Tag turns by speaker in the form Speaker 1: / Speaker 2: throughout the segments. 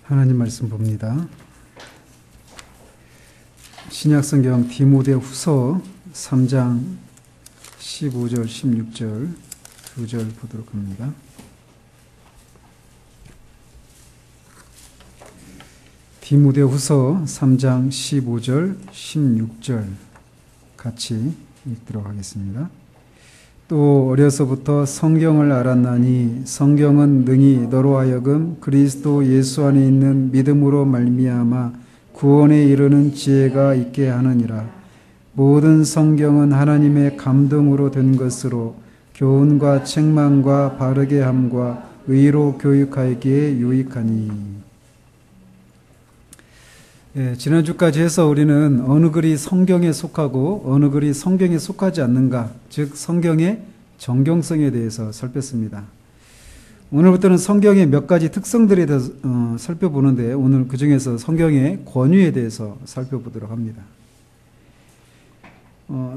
Speaker 1: 하나님 말씀 봅니다. 신약성경 디모데후서 3장 15절 16절 두 절 보도록 합니다. 디모데후서 3장 15절 16절 같이 읽도록 하겠습니다. 또 어려서부터 성경을 알았나니 성경은 능히 너로 하여금 그리스도 예수 안에 있는 믿음으로 말미암아 구원에 이르는 지혜가 있게 하느니라. 모든 성경은 하나님의 감동으로 된 것으로 교훈과 책망과 바르게 함과 의로 교육하기에 유익하니. 지난주까지 해서 우리는 어느 글이 성경에 속하고 어느 글이 성경에 속하지 않는가, 즉 성경의 정경성에 대해서 살폈습니다. 오늘부터는 성경의 몇 가지 특성들에 대해서 살펴보는데, 오늘 그 중에서 성경의 권위에 대해서 살펴보도록 합니다.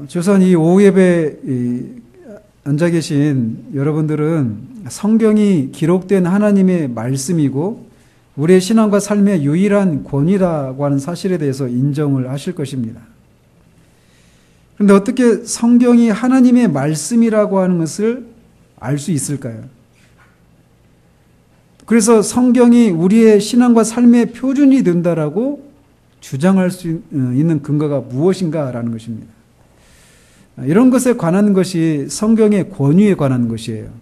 Speaker 1: 조선 이 오후 예배 앉아 계신 여러분들은 성경이 기록된 하나님의 말씀이고 우리의 신앙과 삶의 유일한 권위라고 하는 사실에 대해서 인정을 하실 것입니다. 그런데 어떻게 성경이 하나님의 말씀이라고 하는 것을 알 수 있을까요? 그래서 성경이 우리의 신앙과 삶의 표준이 된다라고 주장할 수 있는 근거가 무엇인가라는 것입니다. 이런 것에 관한 것이 성경의 권위에 관한 것이에요.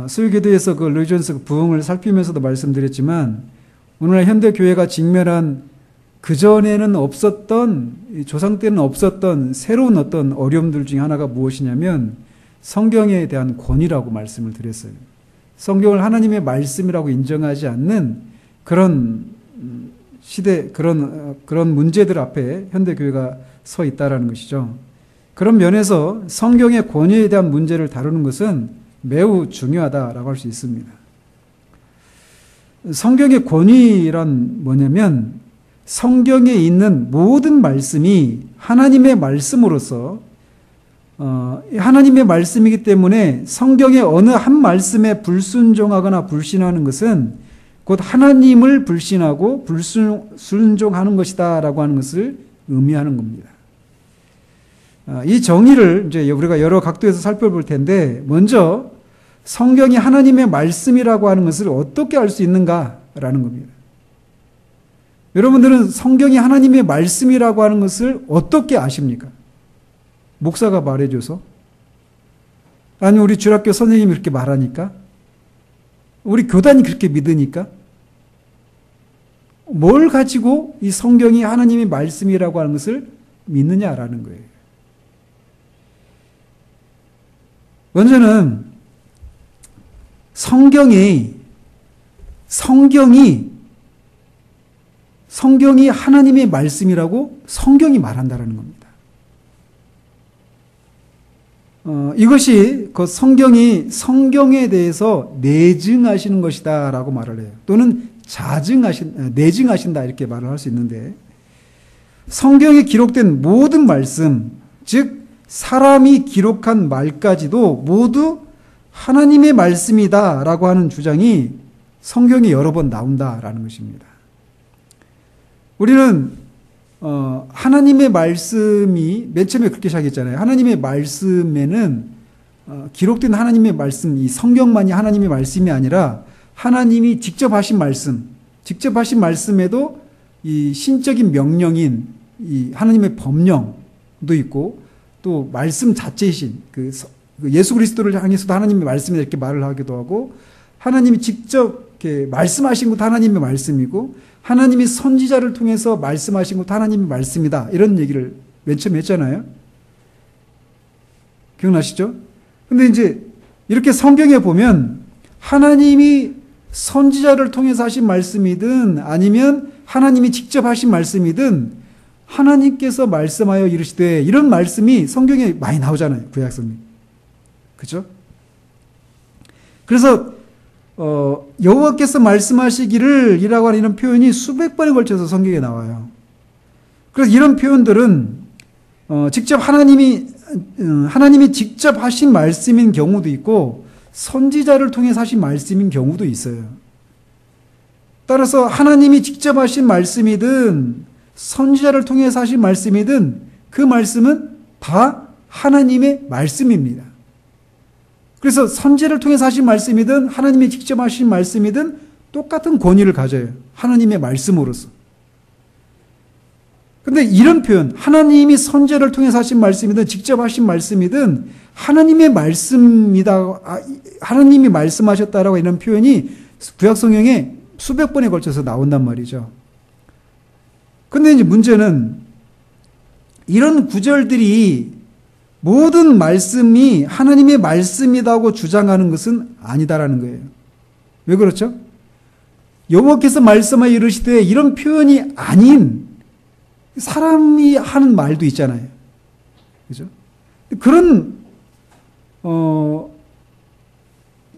Speaker 1: 수요기도에서 그 르이존스 부흥을 살피면서도 말씀드렸지만, 오늘날 현대 교회가 직면한 그전에는 없었던, 조상 때는 없었던 새로운 어떤 어려움들 중에 하나가 무엇이냐면 성경에 대한 권위라고 말씀을 드렸어요. 성경을 하나님의 말씀이라고 인정하지 않는 그런 시대, 그런 문제들 앞에 현대 교회가 서 있다라는 것이죠. 그런 면에서 성경의 권위에 대한 문제를 다루는 것은 매우 중요하다라고 할 수 있습니다. 성경의 권위란 뭐냐면, 성경에 있는 모든 말씀이 하나님의 말씀으로서 하나님의 말씀이기 때문에 성경의 어느 한 말씀에 불순종하거나 불신하는 것은 곧 하나님을 불신하고 불순종하는 것이다 라고 하는 것을 의미하는 겁니다. 이 정의를 이제 우리가 여러 각도에서 살펴볼 텐데, 먼저 성경이 하나님의 말씀이라고 하는 것을 어떻게 알 수 있는가라는 겁니다. 여러분들은 성경이 하나님의 말씀이라고 하는 것을 어떻게 아십니까? 목사가 말해줘서? 아니면 우리 주일학교 선생님이 그렇게 말하니까? 우리 교단이 그렇게 믿으니까? 뭘 가지고 이 성경이 하나님의 말씀이라고 하는 것을 믿느냐라는 거예요. 먼저는 성경이 하나님의 말씀이라고 성경이 말한다라는 겁니다. 이것이 그 성경이 성경에 대해서 내증하시는 것이다라고 말을 해요. 또는 내증하신다 이렇게 말을 할 수 있는데, 성경에 기록된 모든 말씀, 즉 사람이 기록한 말까지도 모두 하나님의 말씀이다라고 하는 주장이 성경에 여러 번 나온다라는 것입니다. 우리는 하나님의 말씀이 맨 처음에 그렇게 시작했잖아요. 하나님의 말씀에는 기록된 하나님의 말씀, 이 성경만이 하나님의 말씀이 아니라 하나님이 직접 하신 말씀에도 이 신적인 명령인 이 하나님의 법령도 있고, 또 말씀 자체이신 그 예수 그리스도를 향해서도 하나님의 말씀이다 이렇게 말을 하기도 하고, 하나님이 직접 이렇게 말씀하신 것도 하나님의 말씀이고, 하나님이 선지자를 통해서 말씀하신 것도 하나님의 말씀이다 이런 얘기를 맨 처음에 했잖아요. 기억나시죠? 근데 이제 이렇게 성경에 보면 하나님이 선지자를 통해서 하신 말씀이든 아니면 하나님이 직접 하신 말씀이든 하나님께서 말씀하여 이르시되, 이런 말씀이 성경에 많이 나오잖아요. 구약성경. 그죠? 그래서 여호와께서 말씀하시기를 이라고 하는 이런 표현이 수백 번에 걸쳐서 성경에 나와요. 그래서 이런 표현들은 직접 하나님이 직접 하신 말씀인 경우도 있고 선지자를 통해서 하신 말씀인 경우도 있어요. 따라서 하나님이 직접 하신 말씀이든 선지자를 통해서 하신 말씀이든 그 말씀은 다 하나님의 말씀입니다. 그래서 선지자를 통해서 하신 말씀이든 하나님이 직접 하신 말씀이든 똑같은 권위를 가져요. 하나님의 말씀으로서. 근데 이런 표현, 하나님이 선지자를 통해서 하신 말씀이든 직접 하신 말씀이든 하나님의 말씀이다, 하나님이 말씀하셨다라고 이런 표현이 구약 성경에 수백 번에 걸쳐서 나온단 말이죠. 근데 이제 문제는 이런 구절들이 모든 말씀이 하나님의 말씀이라고 주장하는 것은 아니다라는 거예요. 왜 그렇죠? 여호와께서 말씀하여 이르시되 이런 표현이 아닌 사람이 하는 말도 있잖아요. 그죠? 그런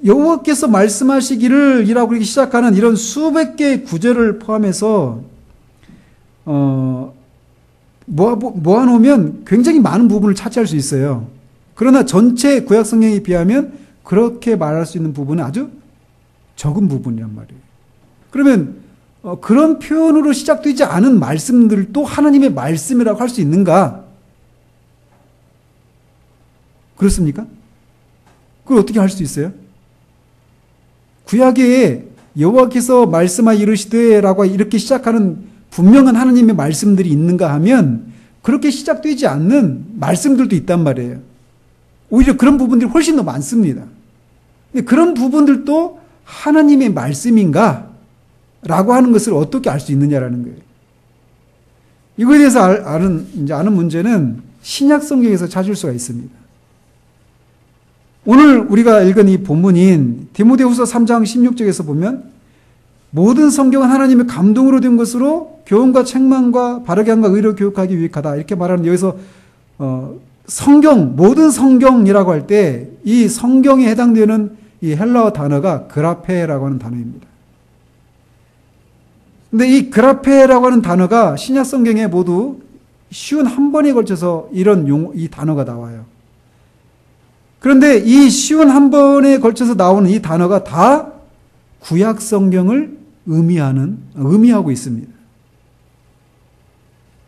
Speaker 1: 여호와께서 말씀하시기를 이라고 그렇게 시작하는 이런 수백 개의 구절을 포함해서 모아놓으면 굉장히 많은 부분을 차지할 수 있어요. 그러나 전체 구약 성경에 비하면 그렇게 말할 수 있는 부분은 아주 적은 부분이란 말이에요. 그러면 그런 표현으로 시작되지 않은 말씀들도 하나님의 말씀이라고 할 수 있는가? 그렇습니까? 그걸 어떻게 할 수 있어요? 구약에 여호와께서 말씀하여 이르시되라고 이렇게 시작하는 분명한 하나님의 말씀들이 있는가 하면 그렇게 시작되지 않는 말씀들도 있단 말이에요. 오히려 그런 부분들이 훨씬 더 많습니다. 근데 그런 부분들도 하나님의 말씀인가? 라고 하는 것을 어떻게 알 수 있느냐라는 거예요. 이거에 대해서 아는 문제는 신약 성경에서 찾을 수가 있습니다. 오늘 우리가 읽은 이 본문인 디모데후서 3장 16절에서 보면 모든 성경은 하나님의 감동으로 된 것으로 교훈과 책망과 바르게 함과 의로 교육하기 유익하다. 이렇게 말하는 여기서 성경, 모든 성경이라고 할 때 이 성경에 해당되는 이 헬라어 단어가 그라페라고 하는 단어입니다. 근데 이 그라페라고 하는 단어가 신약 성경에 모두 쉬운 한 번에 걸쳐서 이 단어가 나와요. 그런데 이 쉬운 한 번에 걸쳐서 나오는 이 단어가 다 구약 성경을 의미하고 있습니다.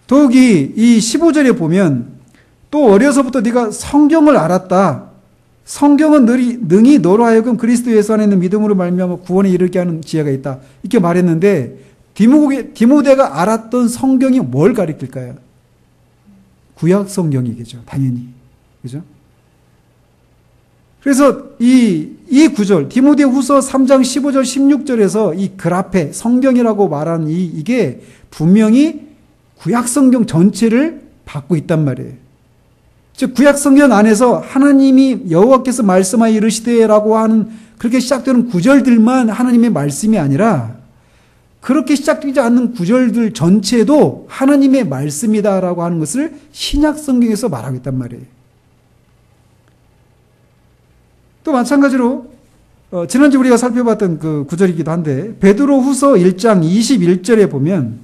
Speaker 1: 더욱이 이 15절에 보면 또 어려서부터 네가 성경을 알았다. 성경은 능히 너로 하여금 그리스도 예수 안에 있는 믿음으로 말미암아 구원에 이르게 하는 지혜가 있다. 이렇게 말했는데 디모데가 알았던 성경이 뭘 가리킬까요? 구약 성경이겠죠. 당연히. 그죠? 그래서 이 구절, 디모데후서 3장 15절 16절에서 이 그라페, 성경이라고 말하는 이게 분명히 구약 성경 전체를 받고 있단 말이에요. 즉 구약 성경 안에서 하나님이 여호와께서 말씀하여 이르시되라고 하는 그렇게 시작되는 구절들만 하나님의 말씀이 아니라 그렇게 시작되지 않는 구절들 전체도 하나님의 말씀이다라고 하는 것을 신약 성경에서 말하고 있단 말이에요. 또 마찬가지로 지난주 우리가 살펴봤던 그 구절이기도 한데 베드로후서 1장 21절에 보면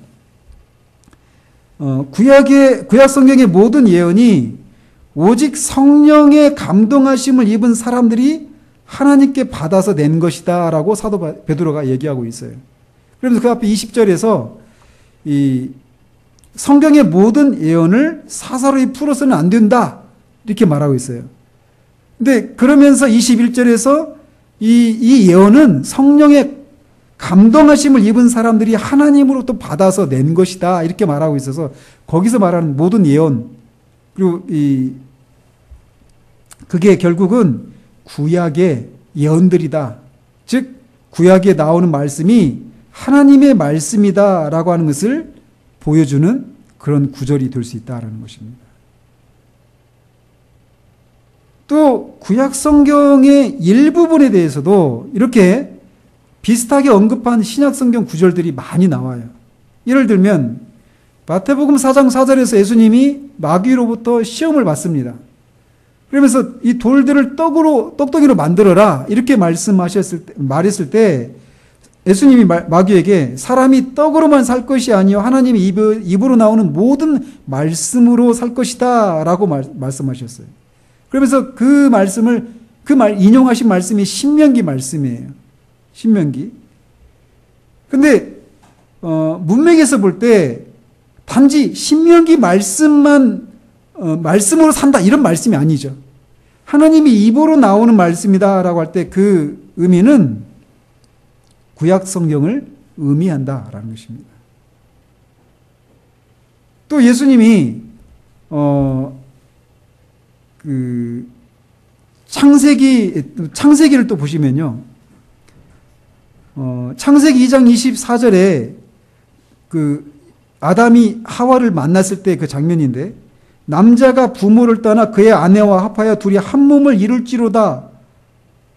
Speaker 1: 구약 성경의 모든 예언이 오직 성령의 감동하심을 입은 사람들이 하나님께 받아서 낸 것이다 라고 사도 베드로가 얘기하고 있어요. 그러면서 그 앞에 20절에서 이 성경의 모든 예언을 사사로이 풀어서는 안 된다 이렇게 말하고 있어요. 근데 그러면서 21절에서 이 예언은 성령의 감동하심을 입은 사람들이 하나님으로부터 받아서 낸 것이다 이렇게 말하고 있어서 거기서 말하는 모든 예언 그리고 그게 결국은 구약의 예언들이다. 즉 구약에 나오는 말씀이 하나님의 말씀이다라고 하는 것을 보여주는 그런 구절이 될 수 있다라는 것입니다. 또 구약 성경의 일부분에 대해서도 이렇게 비슷하게 언급한 신약 성경 구절들이 많이 나와요. 예를 들면 마태복음 4장 4절에서 예수님이 마귀로부터 시험을 받습니다. 그러면서 이 돌들을 떡덩이로 만들어라 이렇게 말했을 때 예수님이 마귀에게 사람이 떡으로만 살 것이 아니요 하나님의 입으로 나오는 모든 말씀으로 살 것이다 라고 말씀하셨어요. 그러면서 인용하신 말씀이 신명기 말씀이에요. 신명기. 근데 문맥에서 볼 때 단지 신명기 말씀만 말씀으로 산다 이런 말씀이 아니죠. 하나님이 입으로 나오는 말씀이다라고 할 때 그 의미는 구약 성경을 의미한다라는 것입니다. 또 예수님이 창세기를 또 보시면요. 창세기 2장 24절에 그 아담이 하와를 만났을 때 그 장면인데, 남자가 부모를 떠나 그의 아내와 합하여 둘이 한 몸을 이룰지로다.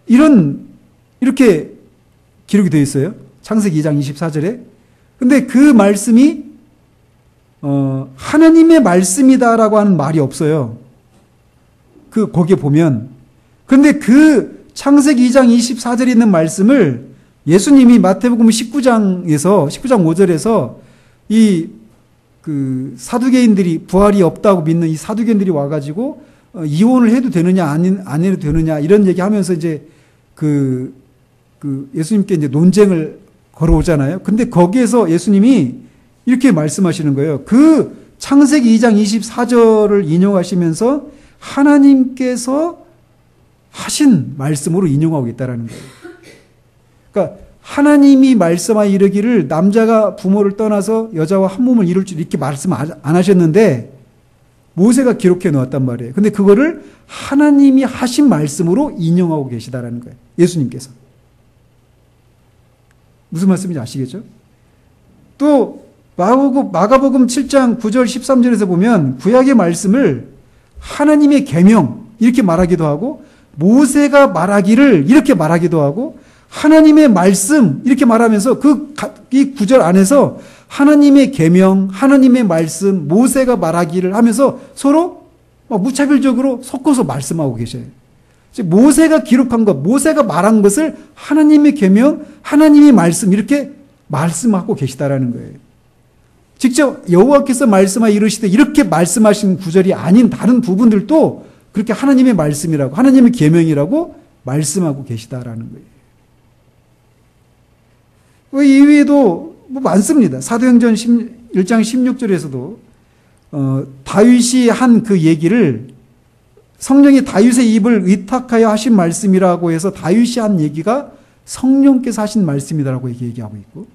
Speaker 1: 이렇게 기록이 되어 있어요. 창세기 2장 24절에. 근데 그 말씀이 하나님의 말씀이다라고 하는 말이 없어요. 거기에 보면. 그런데 그 창세기 2장 24절에 있는 말씀을 예수님이 마태복음 19장 5절에서 사두개인들이 부활이 없다고 믿는 이 사두개인들이 와가지고 이혼을 해도 되느냐 안 해도 되느냐 이런 얘기하면서 이제 예수님께 이제 논쟁을 걸어오잖아요. 근데 거기에서 예수님이 이렇게 말씀하시는 거예요. 그 창세기 2장 24절을 인용하시면서 하나님께서 하신 말씀으로 인용하고 있다라는 거예요. 그러니까 하나님이 말씀하여 이르기를 남자가 부모를 떠나서 여자와 한 몸을 이룰 줄 이렇게 말씀 안 하셨는데 모세가 기록해 놓았단 말이에요. 근데 그거를 하나님이 하신 말씀으로 인용하고 계시다라는 거예요. 예수님께서. 무슨 말씀인지 아시겠죠? 또 마가복음 7장 9절 13절에서 보면 구약의 말씀을 하나님의 계명 이렇게 말하기도 하고 모세가 말하기를 이렇게 말하기도 하고 하나님의 말씀 이렇게 말하면서 이 구절 안에서 하나님의 계명, 하나님의 말씀, 모세가 말하기를 하면서 서로 무차별적으로 섞어서 말씀하고 계셔요. 즉 모세가 기록한 것, 모세가 말한 것을 하나님의 계명, 하나님의 말씀 이렇게 말씀하고 계시다라는 거예요. 직접 여호와께서 말씀하여 이르시되 이렇게 말씀하신 구절이 아닌 다른 부분들도 그렇게 하나님의 말씀이라고 하나님의 계명이라고 말씀하고 계시다라는 거예요. 이외에도 많습니다. 사도행전 1장 16절에서도 다윗이 한 그 얘기를 성령이 다윗의 입을 의탁하여 하신 말씀이라고 해서 다윗이 한 얘기가 성령께서 하신 말씀이라고 얘기하고 있고,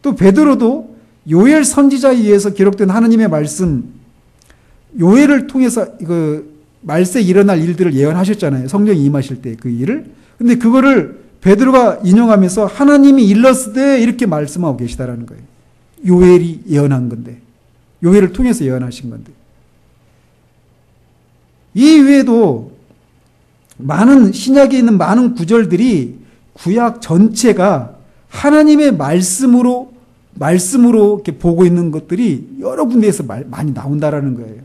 Speaker 1: 또 베드로도 요엘 선지자에 의해서 기록된 하나님의 말씀, 요엘을 통해서 말세 일어날 일들을 예언하셨잖아요. 성령이 임하실 때 그 일을. 근데 그거를 베드로가 인용하면서 하나님이 일렀으되 이렇게 말씀하고 계시다라는 거예요. 요엘이 예언한 건데, 요엘을 통해서 예언하신 건데. 이 외에도 신약에 있는 많은 구절들이 구약 전체가 하나님의 말씀으로 이렇게 보고 있는 것들이 여러 군데에서 많이 나온다라는 거예요.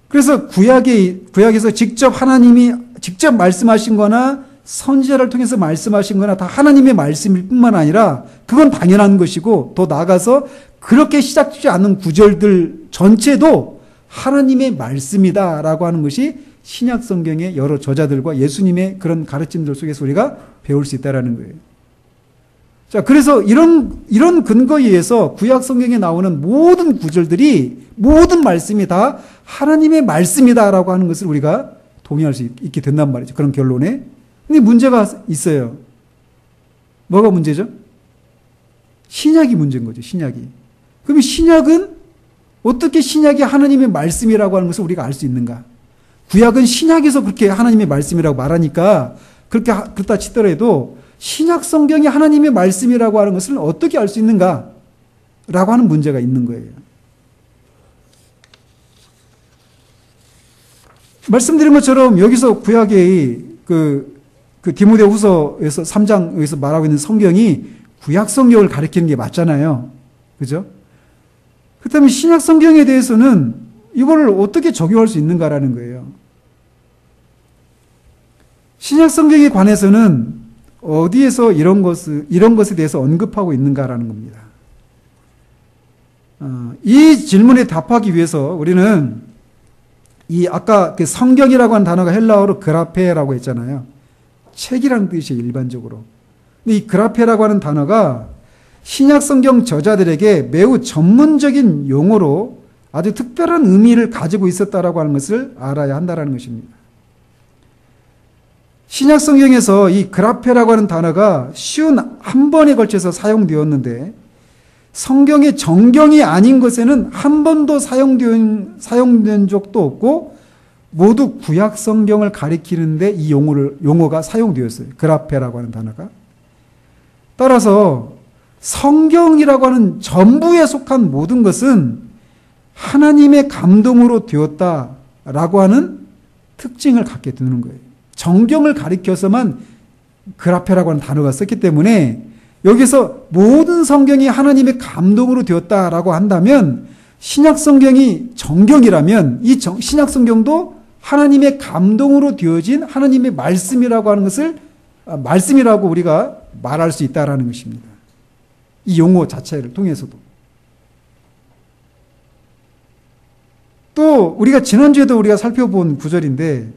Speaker 1: 그래서 구약에서 하나님이 직접 말씀하신 거나 선지자를 통해서 말씀하신 거나 다 하나님의 말씀일 뿐만 아니라 그건 당연한 것이고, 더 나아가서 그렇게 시작되지 않는 구절들 전체도 하나님의 말씀이다라고 하는 것이 신약 성경의 여러 저자들과 예수님의 그런 가르침들 속에서 우리가 배울 수 있다라는 거예요. 자, 그래서 이런 근거에 의해서 구약 성경에 나오는 모든 구절들이, 모든 말씀이 다 하나님의 말씀이다라고 하는 것을 우리가 동의할 수 있게 된단 말이죠. 그런 결론에. 근데 문제가 있어요. 뭐가 문제죠? 신약이 문제인 거죠, 신약이. 그럼 신약은 어떻게 신약이 하나님의 말씀이라고 하는 것을 우리가 알 수 있는가? 구약은 신약에서 그렇게 하나님의 말씀이라고 말하니까 그렇다 치더라도 신약 성경이 하나님의 말씀이라고 하는 것을 어떻게 알 수 있는가? 라고 하는 문제가 있는 거예요. 말씀드린 것처럼 여기서 구약의 그 디모데후서에서 3장에서 말하고 있는 성경이 구약 성경을 가리키는 게 맞잖아요. 그죠? 그렇다면 신약 성경에 대해서는 이거를 어떻게 적용할 수 있는가라는 거예요. 신약 성경에 관해서는 어디에서 이런 것에 대해서 언급하고 있는가라는 겁니다. 이 질문에 답하기 위해서 우리는 아까 그 성경이라고 하는 단어가 헬라어로 그라페라고 했잖아요. 책이라는 뜻이에요, 일반적으로. 이 그라페라고 하는 단어가 신약 성경 저자들에게 매우 전문적인 용어로 아주 특별한 의미를 가지고 있었다라고 하는 것을 알아야 한다라는 것입니다. 신약 성경에서 이 그라페라고 하는 단어가 쉬운 한 번에 걸쳐서 사용되었는데 성경의 정경이 아닌 것에는 한 번도 사용된 적도 없고 모두 구약 성경을 가리키는데 이 용어가 사용되었어요. 그라페라고 하는 단어가. 따라서 성경이라고 하는 전부에 속한 모든 것은 하나님의 감동으로 되었다라고 하는 특징을 갖게 되는 거예요. 정경을 가리켜서만 그라페라고 하는 단어가 썼기 때문에 여기서 모든 성경이 하나님의 감동으로 되었다라고 한다면 신약 성경이 정경이라면 이 신약 성경도 하나님의 감동으로 되어진 하나님의 말씀이라고 하는 것을 말씀이라고 우리가 말할 수 있다라는 것입니다. 이 용어 자체를 통해서도. 또 우리가 지난주에도 우리가 살펴본 구절인데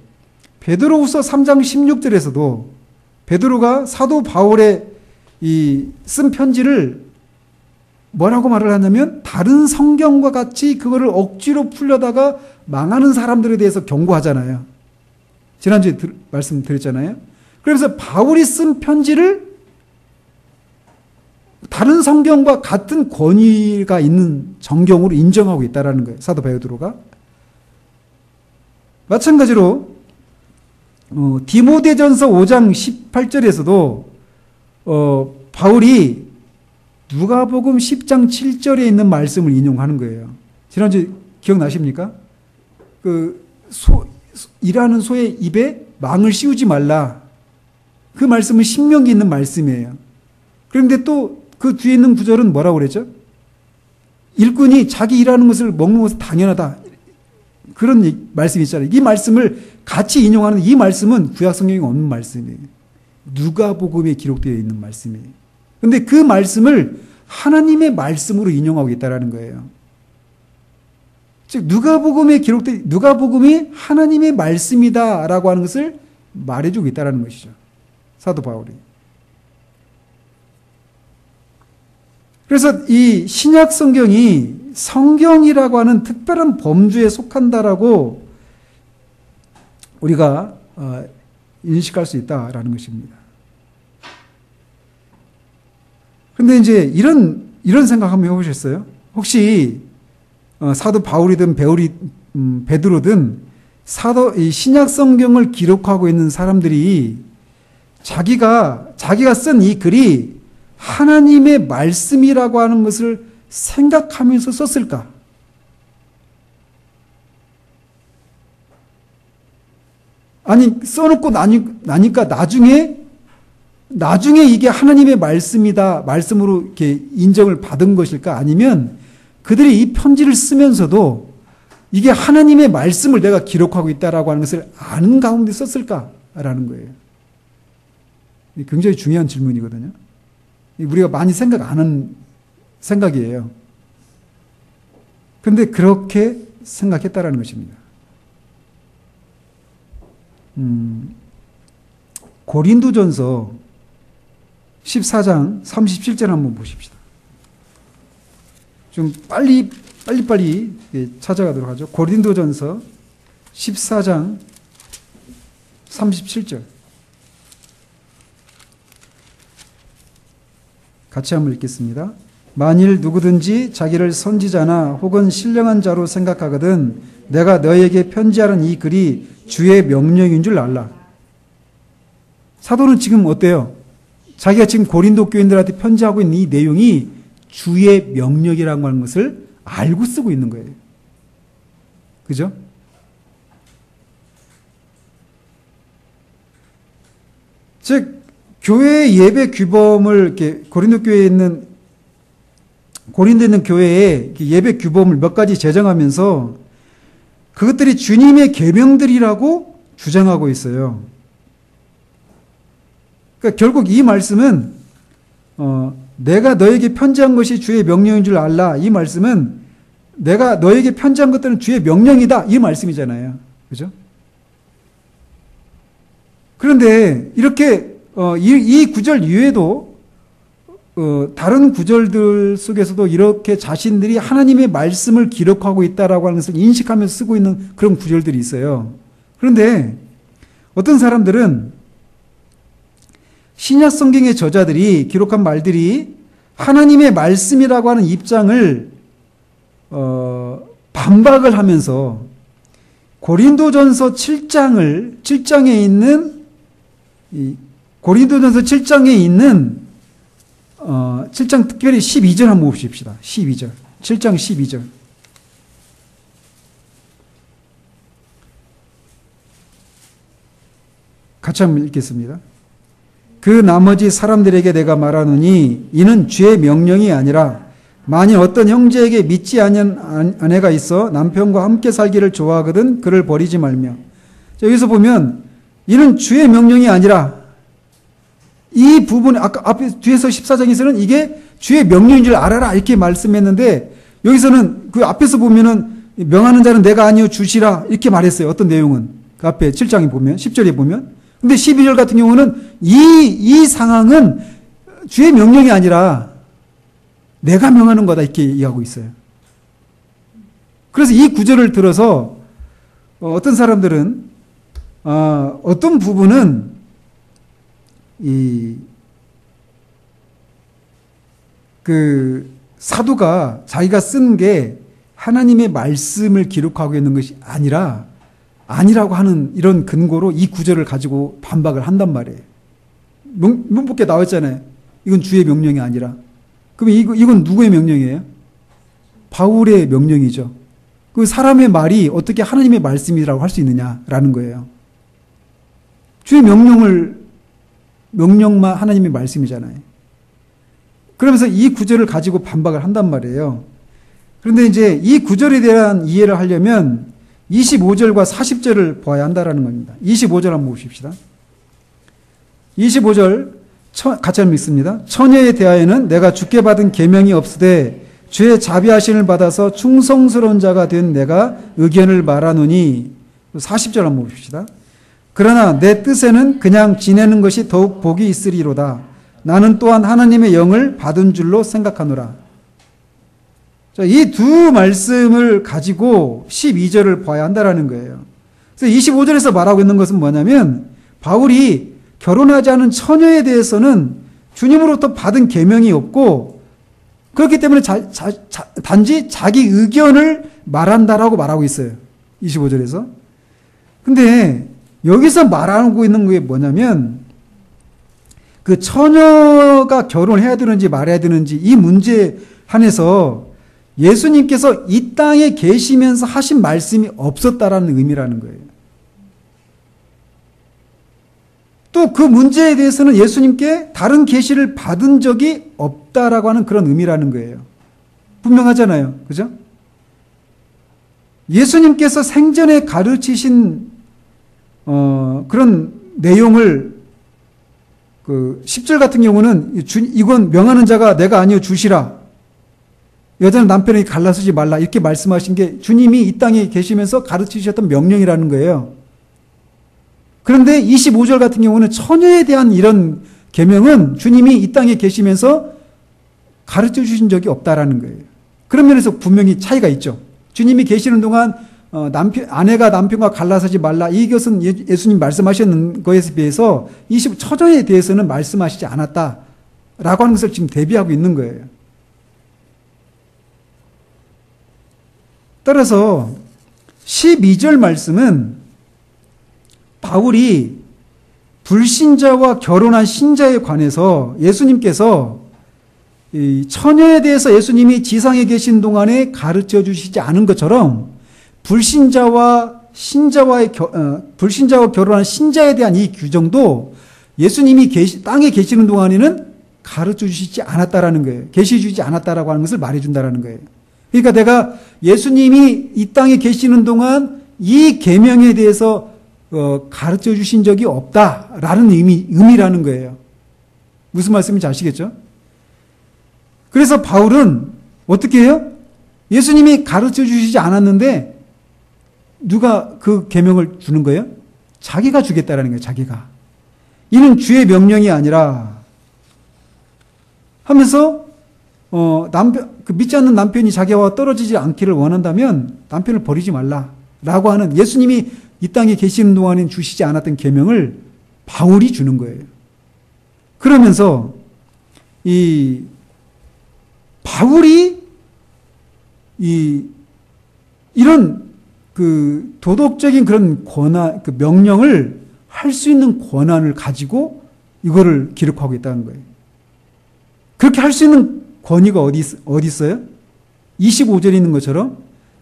Speaker 1: 베드로후서 3장 16절에서도 베드로가 사도 바울의 이 쓴 편지를 뭐라고 말을 하냐면 다른 성경과 같이 그거를 억지로 풀려다가 망하는 사람들에 대해서 경고하잖아요. 지난주에 말씀드렸잖아요. 그래서 바울이 쓴 편지를 다른 성경과 같은 권위가 있는 정경으로 인정하고 있다는 거예요. 사도 베드로가. 마찬가지로 디모데전서 5장 18절에서도 바울이 누가복음 10장 7절에 있는 말씀을 인용하는 거예요. 지난주 기억나십니까? 일하는 소의 입에 망을 씌우지 말라. 그 말씀은 신명기에 있는 말씀이에요. 그런데 또 그 뒤에 있는 구절은 뭐라고 그랬죠? 일꾼이 자기 일하는 것을 먹는 것은 당연하다. 그런 말씀이 있잖아요. 이 말씀을 같이 인용하는 이 말씀은 구약 성경에 없는 말씀이에요. 누가복음에 기록되어 있는 말씀이에요. 그런데 그 말씀을 하나님의 말씀으로 인용하고 있다는 거예요. 즉 누가복음이 하나님의 말씀이다라고 하는 것을 말해주고 있다는 것이죠. 사도 바울이. 그래서 이 신약 성경이 성경이라고 하는 특별한 범주에 속한다라고 우리가 인식할 수 있다라는 것입니다. 그런데 이제 이런 생각 한번 해보셨어요? 혹시 사도 바울이든 베드로든 이 신약 성경을 기록하고 있는 사람들이 자기가 쓴 이 글이 하나님의 말씀이라고 하는 것을 생각하면서 썼을까? 아니, 써놓고 나니까 나중에 이게 하나님의 말씀으로 이렇게 인정을 받은 것일까? 아니면 그들이 이 편지를 쓰면서도 이게 하나님의 말씀을 내가 기록하고 있다라고 하는 것을 아는 가운데 썼을까라는 거예요. 굉장히 중요한 질문이거든요. 우리가 많이 생각 안 하는 생각이에요. 그런데 그렇게 생각했다라는 것입니다. 고린도전서 14장 37절 한번 보십시다. 좀 빨리 찾아가도록 하죠. 고린도전서 14장 37절. 같이 한번 읽겠습니다. 만일 누구든지 자기를 선지자나 혹은 신령한 자로 생각하거든 내가 너에게 편지하는 이 글이 주의 명령인 줄 알라. 사도는 지금 어때요? 자기가 지금 고린도 교인들한테 편지하고 있는 이 내용이 주의 명령이라고 하는 것을 알고 쓰고 있는 거예요. 그죠? 즉 교회의 예배 규범을 이렇게 고린도에 있는 교회의 예배 규범을 몇 가지 제정하면서 그것들이 주님의 계명들이라고 주장하고 있어요. 그러니까 결국 이 말씀은 내가 너에게 편지한 것이 주의 명령인 줄 알라. 이 말씀은 내가 너에게 편지한 것들은 주의 명령이다. 이 말씀이잖아요. 그죠? 그런데 이렇게 이 구절 이외에도 다른 구절들 속에서도 이렇게 자신들이 하나님의 말씀을 기록하고 있다라고 하는 것을 인식하면서 쓰고 있는 그런 구절들이 있어요. 그런데 어떤 사람들은 신약 성경의 저자들이 기록한 말들이 하나님의 말씀이라고 하는 입장을 반박을 하면서 고린도전서 7장에 있는 고린도전서 7장에 있는 7장 특별히 12절 한번 봅시다. 12절. 7장 12절. 같이 한번 읽겠습니다. 그 나머지 사람들에게 내가 말하노니 이는 주의 명령이 아니라 만일 어떤 형제에게 믿지 않은 아내가 있어 남편과 함께 살기를 좋아하거든 그를 버리지 말며. 자, 여기서 보면 이는 주의 명령이 아니라 이 부분 아까 앞에 뒤에서 14장에서는 이게 주의 명령인 줄 알아라 이렇게 말씀했는데 여기서는 그 앞에서 보면은 명하는 자는 내가 아니요 주시라 이렇게 말했어요. 어떤 내용은 그 앞에 7장에 보면 10절에 보면 근데 12절 같은 경우는 이 상황은 주의 명령이 아니라 내가 명하는 거다 이렇게 이해하고 있어요. 그래서 이 구절을 들어서 어떤 사람들은 어떤 부분은 그 사도가 자기가 쓴 게 하나님의 말씀을 기록하고 있는 것이 아니라고 하는 이런 근거로 이 구절을 가지고 반박을 한단 말이에요. 문법에 나와 있잖아요. 이건 주의 명령이 아니라. 그럼 이건 누구의 명령이에요? 바울의 명령이죠. 그 사람의 말이 어떻게 하나님의 말씀이라고 할 수 있느냐라는 거예요. 주의 명령만 하나님의 말씀이잖아요. 그러면서 이 구절을 가지고 반박을 한단 말이에요. 그런데 이제 이 구절에 대한 이해를 하려면 25절과 40절을 봐야 한다라는 겁니다. 25절 한번 보십시다. 25절 같이 한번 읽습니다. 처녀에 대하여는 내가 주께 받은 계명이 없으되 주의 자비하심을 받아서 충성스러운 자가 된 내가 의견을 말하노니 40절 한번 봅시다. 그러나 내 뜻에는 그냥 지내는 것이 더욱 복이 있으리로다. 나는 또한 하나님의 영을 받은 줄로 생각하노라. 자, 이 두 말씀을 가지고 12절을 봐야 한다라는 거예요. 그래서 25절에서 말하고 있는 것은 뭐냐면 바울이 결혼하지 않은 처녀에 대해서는 주님으로부터 받은 계명이 없고 그렇기 때문에 단지 자기 의견을 말한다라고 말하고 있어요. 25절에서. 근데 여기서 말하고 있는 게 뭐냐면 그 처녀가 결혼을 해야 되는지 말아야 되는지 이 문제에 한해서 예수님께서 이 땅에 계시면서 하신 말씀이 없었다라는 의미라는 거예요. 또 그 문제에 대해서는 예수님께 다른 계시를 받은 적이 없다라고 하는 그런 의미라는 거예요. 분명하잖아요. 그죠? 예수님께서 생전에 가르치신 그런 내용을 그 10절 같은 경우는 이건 명하는 자가 내가 아니요 주시라. 여자는 남편에게 갈라서지 말라. 이렇게 말씀하신 게 주님이 이 땅에 계시면서 가르치셨던 명령이라는 거예요. 그런데 25절 같은 경우는 처녀에 대한 이런 계명은 주님이 이 땅에 계시면서 가르쳐 주신 적이 없다라는 거예요. 그런 면에서 분명히 차이가 있죠. 주님이 계시는 동안 아내가 남편과 갈라서지 말라. 이것은 예수님 말씀하셨는 것에 비해서 처녀에 대해서는 말씀하시지 않았다라고 하는 것을 지금 대비하고 있는 거예요. 따라서 12절 말씀은 바울이 불신자와 결혼한 신자에 관해서 예수님께서 이 처녀에 대해서 예수님이 지상에 계신 동안에 가르쳐 주시지 않은 것처럼 불신자와 결혼한 신자에 대한 이 규정도 예수님이 땅에 계시는 동안에는 가르쳐 주시지 않았다라는 거예요. 계시 주지 않았다라고 하는 것을 말해 준다라는 거예요. 그러니까 내가 예수님이 이 땅에 계시는 동안 이 계명에 대해서 가르쳐 주신 적이 없다라는 의미라는 거예요. 무슨 말씀인지 아시겠죠? 그래서 바울은 어떻게 해요? 예수님이 가르쳐 주시지 않았는데 누가 그 계명을 주는 거예요? 자기가 주겠다라는 거예요. 자기가. 이는 주의 명령이 아니라 하면서 믿지 않는 남편이 자기와 떨어지지 않기를 원한다면 남편을 버리지 말라라고 하는 예수님이 이 땅에 계시는 동안엔 주시지 않았던 계명을 바울이 주는 거예요. 그러면서 이 바울이 이런 그 도덕적인 그런 권한, 그 명령을 할 수 있는 권한을 가지고 이거를 기록하고 있다는 거예요. 그렇게 할 수 있는 권위가 어디 있어요? 25절에 있는 것처럼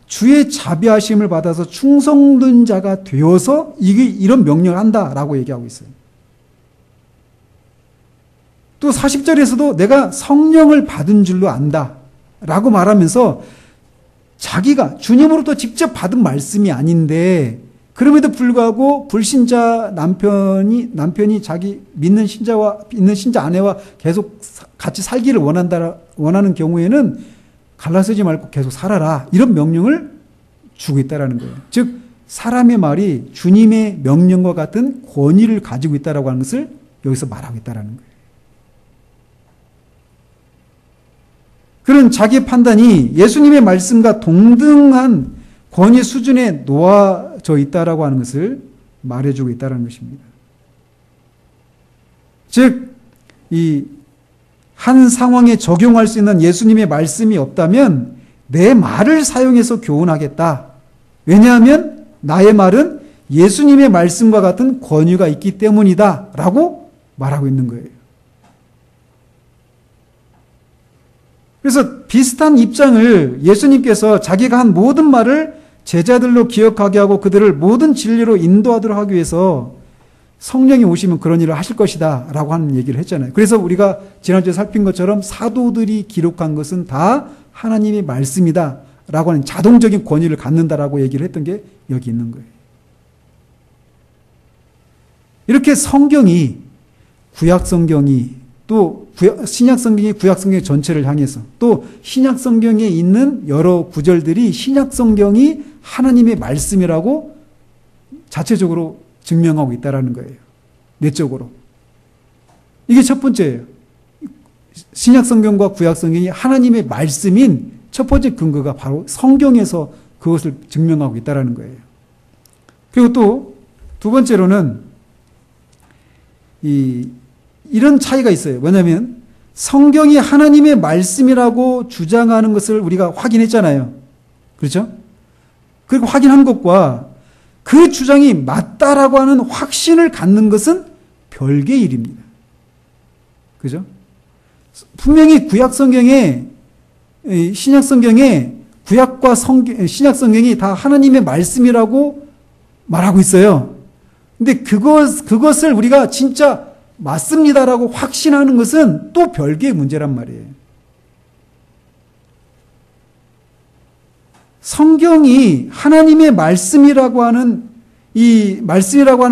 Speaker 1: 주의 자비하심을 받아서 충성된 자가 되어서 이런 명령을 한다라고 얘기하고 있어요. 또 40절에서도 내가 성령을 받은 줄로 안다라고 말하면서 자기가 주님으로부터 직접 받은 말씀이 아닌데 그럼에도 불구하고 불신자 남편이 자기 믿는 신자 아내와 계속 같이 살기를 원하는 경우에는 갈라서지 말고 계속 살아라. 이런 명령을 주고 있다라는 거예요. 즉 사람의 말이 주님의 명령과 같은 권위를 가지고 있다라고 하는 것을 여기서 말하고 있다라는 거예요. 그런 자기의 판단이 예수님의 말씀과 동등한 권위 수준에 놓아져 있다라고 하는 것을 말해주고 있다는 것입니다. 즉, 이 한 상황에 적용할 수 있는 예수님의 말씀이 없다면 내 말을 사용해서 교훈하겠다. 왜냐하면 나의 말은 예수님의 말씀과 같은 권위가 있기 때문이다 라고 말하고 있는 거예요. 그래서 비슷한 입장을 예수님께서 자기가 한 모든 말을 제자들로 기억하게 하고 그들을 모든 진리로 인도하도록 하기 위해서 성령이 오시면 그런 일을 하실 것이다 라고 하는 얘기를 했잖아요. 그래서 우리가 지난주에 살핀 것처럼 사도들이 기록한 것은 다 하나님의 말씀이다 라고 하는 자동적인 권위를 갖는다라고 얘기를 했던 게 여기 있는 거예요. 이렇게 성경이 구약성경이 또 신약성경이 구약성경 전체를 향해서 또 신약성경에 있는 여러 구절들이 신약성경이 하나님의 말씀이라고 자체적으로 증명하고 있다는 거예요. 내적으로. 이게 첫 번째예요. 신약성경과 구약성경이 하나님의 말씀인 첫 번째 근거가 바로 성경에서 그것을 증명하고 있다는 거예요. 그리고 또 두 번째로는 이런 차이가 있어요. 뭐냐면 성경이 하나님의 말씀이라고 주장하는 것을 우리가 확인했잖아요. 그렇죠? 그리고 확인한 것과 그 주장이 맞다라고 하는 확신을 갖는 것은 별개의 일입니다. 그죠? 분명히 구약성경에, 신약성경에 구약과 신약성경이 다 하나님의 말씀이라고 말하고 있어요. 근데 그것을 우리가 진짜 맞습니다라고 확신하는 것은 또 별개의 문제란 말이에요. 성경이 하나님의 말씀이라고 하는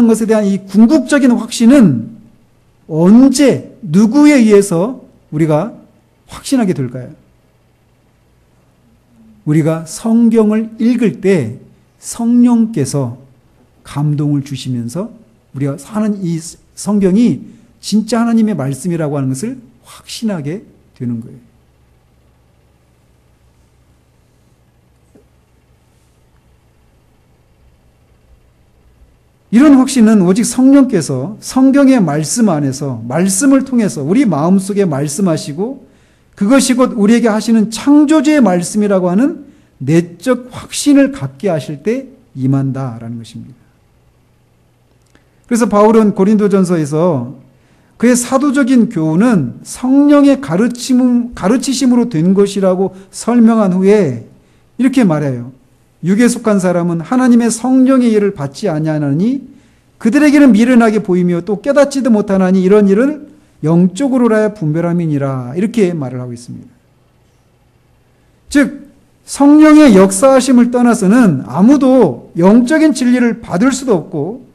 Speaker 1: 것에 대한 이 궁극적인 확신은 언제, 누구에 의해서 우리가 확신하게 될까요? 우리가 성경을 읽을 때 성령께서 감동을 주시면서 우리가 사는 이 성경이 진짜 하나님의 말씀이라고 하는 것을 확신하게 되는 거예요. 이런 확신은 오직 성령께서 성경의 말씀 안에서 말씀을 통해서 우리 마음속에 말씀하시고 그것이 곧 우리에게 하시는 창조주의 말씀이라고 하는 내적 확신을 갖게 하실 때 임한다라는 것입니다. 그래서 바울은 고린도전서에서 그의 사도적인 교훈은 성령의 가르치심으로 된 것이라고 설명한 후에 이렇게 말해요. 육에 속한 사람은 하나님의 성령의 일을 받지 아니하나니 그들에게는 미련하게 보이며 또 깨닫지도 못하나니 이런 일은 영적으로라야 분별함이니라. 이렇게 말을 하고 있습니다. 즉 성령의 역사하심을 떠나서는 아무도 영적인 진리를 받을 수도 없고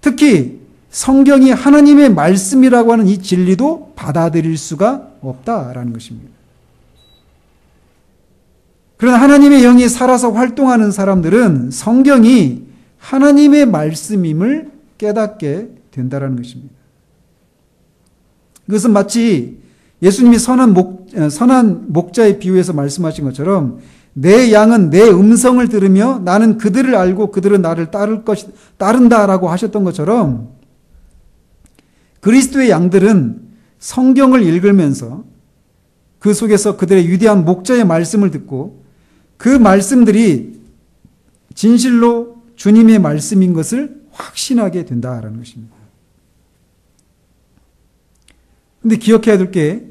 Speaker 1: 특히 성경이 하나님의 말씀이라고 하는 이 진리도 받아들일 수가 없다라는 것입니다. 그러나 하나님의 영이 살아서 활동하는 사람들은 성경이 하나님의 말씀임을 깨닫게 된다는 것입니다. 그것은 마치 예수님이 선한 목자의 비유에서 말씀하신 것처럼 내 양은 내 음성을 들으며 나는 그들을 알고 그들은 나를 따른다라고 하셨던 것처럼 그리스도의 양들은 성경을 읽으면서 그 속에서 그들의 위대한 목자의 말씀을 듣고 그 말씀들이 진실로 주님의 말씀인 것을 확신하게 된다라는 것입니다. 근데 기억해야 될 게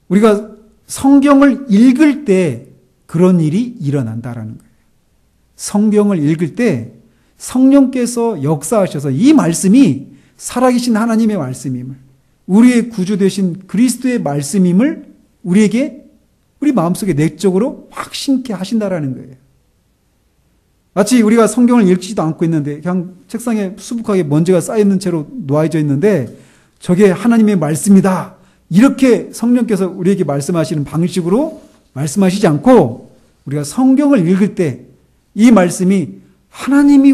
Speaker 1: 우리가 성경을 읽을 때 그런 일이 일어난다라는 거예요. 성경을 읽을 때 성령께서 역사하셔서 이 말씀이 살아계신 하나님의 말씀임을, 우리의 구주 되신 그리스도의 말씀임을 우리에게 우리 마음속에 내적으로 확신케 하신다라는 거예요. 마치 우리가 성경을 읽지도 않고 있는데 그냥 책상에 수북하게 먼지가 쌓여있는 채로 놓아져 있는데 저게 하나님의 말씀이다. 이렇게 성령께서 우리에게 말씀하시는 방식으로 말씀하시지 않고 우리가 성경을 읽을 때 이 말씀이 하나님이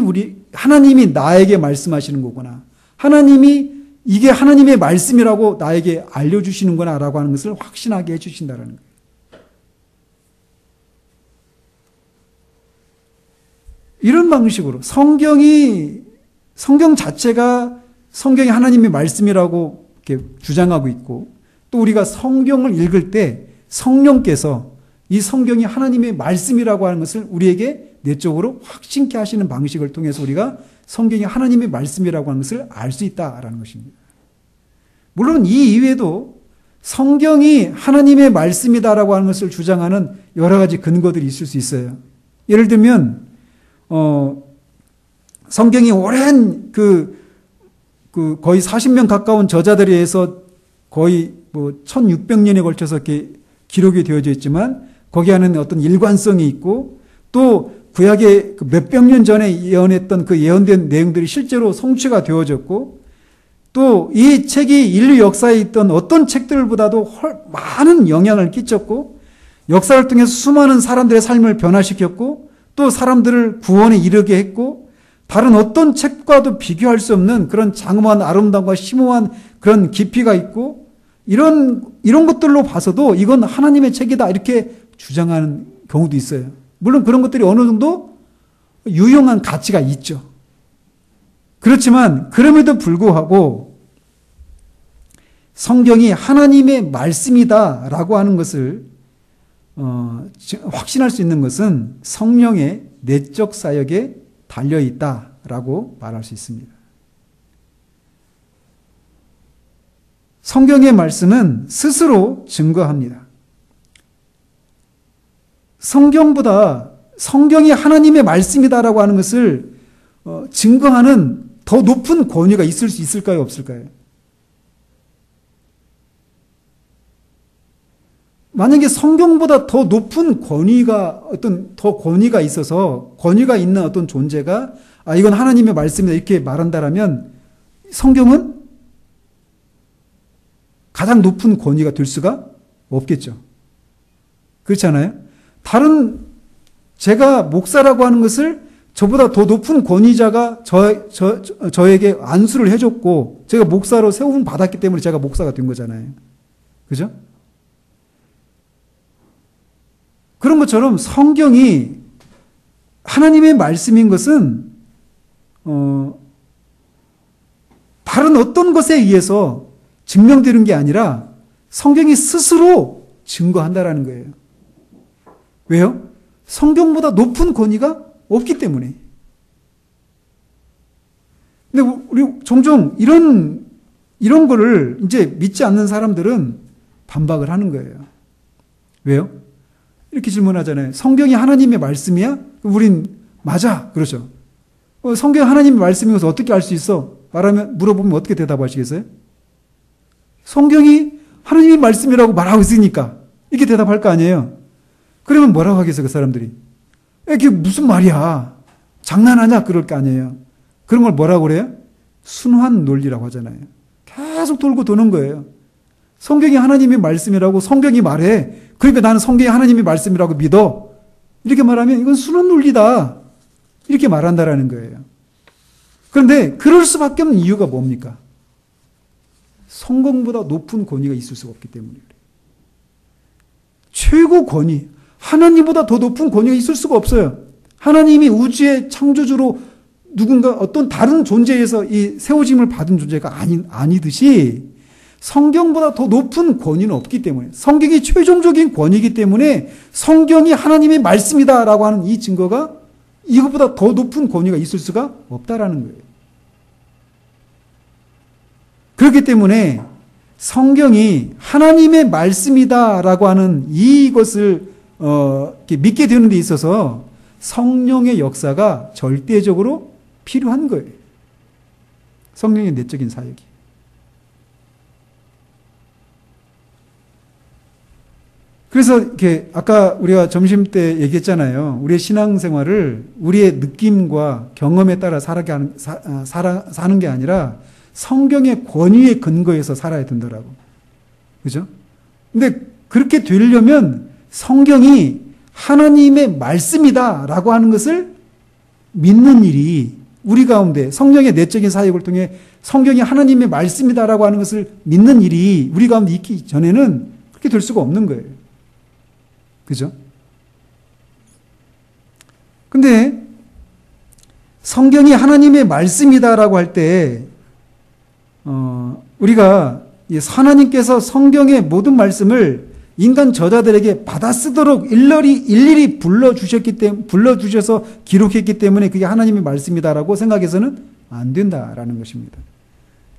Speaker 1: 나에게 말씀하시는 거구나. 하나님이 이게 하나님의 말씀이라고 나에게 알려주시는구나 라고 하는 것을 확신하게 해주신다는 거예요. 이런 방식으로 성경 자체가 성경이 하나님의 말씀이라고 이렇게 주장하고 있고 또 우리가 성경을 읽을 때 성령께서 이 성경이 하나님의 말씀이라고 하는 것을 우리에게 내적으로 확신케 하시는 방식을 통해서 우리가 성경이 하나님의 말씀이라고 하는 것을 알 수 있다라는 것입니다. 물론 이 이외에도 성경이 하나님의 말씀이다라고 하는 것을 주장하는 여러 가지 근거들이 있을 수 있어요. 예를 들면 성경이 오랜 거의 40명 가까운 저자들에 의해서 거의 1600년에 걸쳐서 이렇게 기록이 되어져 있지만 거기 안에는 어떤 일관성이 있고 또 구약의 몇백 년 전에 예언했던 그 예언된 내용들이 실제로 성취가 되어졌고 또 이 책이 인류 역사에 있던 어떤 책들보다도 많은 영향을 끼쳤고 역사를 통해서 수많은 사람들의 삶을 변화시켰고 또 사람들을 구원에 이르게 했고 다른 어떤 책과도 비교할 수 없는 그런 장엄한 아름다움과 심오한 그런 깊이가 있고 이런 것들로 봐서도 이건 하나님의 책이다 이렇게 주장하는 경우도 있어요. 물론 그런 것들이 어느 정도 유용한 가치가 있죠. 그렇지만 그럼에도 불구하고 성경이 하나님의 말씀이다라고 하는 것을 확신할 수 있는 것은 성령의 내적 사역에 달려있다라고 말할 수 있습니다. 성경의 말씀은 스스로 증거합니다. 성경이 하나님의 말씀이다라고 하는 것을 증거하는 더 높은 권위가 있을 수 있을까요? 없을까요? 만약에 성경보다 더 높은 권위가 있어서 권위가 있는 어떤 존재가 이건 하나님의 말씀이다 이렇게 말한다라면 성경은 가장 높은 권위가 될 수가 없겠죠. 그렇지 않아요? 제가 목사라고 하는 것을 저보다 더 높은 권위자가 저에게 안수를 해줬고 제가 목사로 세움 받았기 때문에 제가 목사가 된 거잖아요. 그죠? 그런 것처럼 성경이 하나님의 말씀인 것은 다른 어떤 것에 의해서 증명되는 게 아니라 성경이 스스로 증거한다라는 거예요. 왜요? 성경보다 높은 권위가 없기 때문에. 근데 우리 종종 이런 거를 이제 믿지 않는 사람들은 반박을 하는 거예요. 왜요? 이렇게 질문하잖아요. 성경이 하나님의 말씀이야? 우린 맞아. 그렇죠. 성경이 하나님의 말씀인 것을 어떻게 알 수 있어? 물어보면 어떻게 대답하시겠어요? 성경이 하나님의 말씀이라고 말하고 있으니까 이렇게 대답할 거 아니에요. 그러면 뭐라고 하겠어요, 그 사람들이? 이게 무슨 말이야? 장난하냐? 그럴 거 아니에요. 그런 걸 뭐라고 그래요? 순환 논리라고 하잖아요. 계속 돌고 도는 거예요. 성경이 하나님의 말씀이라고 성경이 말해. 그러니까 나는 성경이 하나님의 말씀이라고 믿어. 이렇게 말하면 이건 순환 논리다. 이렇게 말한다라는 거예요. 그런데 그럴 수밖에 없는 이유가 뭡니까? 성경보다 높은 권위가 있을 수가 없기 때문에 그래요. 최고 권위, 하나님보다 더 높은 권위가 있을 수가 없어요. 하나님이 우주의 창조주로 누군가 어떤 다른 존재에서 이 세워짐을 받은 존재가 아니듯이 성경보다 더 높은 권위는 없기 때문에, 성경이 최종적인 권위이기 때문에 성경이 하나님의 말씀이다라고 하는 이 증거가 이것보다 더 높은 권위가 있을 수가 없다라는 거예요. 그렇기 때문에 성경이 하나님의 말씀이다라고 하는 이것을 믿게 되는 데 있어서 성령의 역사가 절대적으로 필요한 거예요. 성령의 내적인 사역이. 그래서 이렇게 아까 우리가 점심 때 얘기했잖아요. 우리의 신앙생활을 우리의 느낌과 경험에 따라 사는 게 아니라 성경의 권위에 근거해서 살아야 된다라고. 그죠? 근데 그렇게 되려면 성경이 하나님의 말씀이다라고 하는 것을 믿는 일이 우리 가운데 성령의 내적인 사역을 통해 성경이 하나님의 말씀이다라고 하는 것을 믿는 일이 우리 가운데 있기 전에는 그렇게 될 수가 없는 거예요. 그죠? 근데 성경이 하나님의 말씀이다라고 할 때 우리가 하나님께서 성경의 모든 말씀을 인간 저자들에게 받아 쓰도록 일일이 불러주셔서 기록했기 때문에 그게 하나님의 말씀이다라고 생각해서는 안 된다라는 것입니다.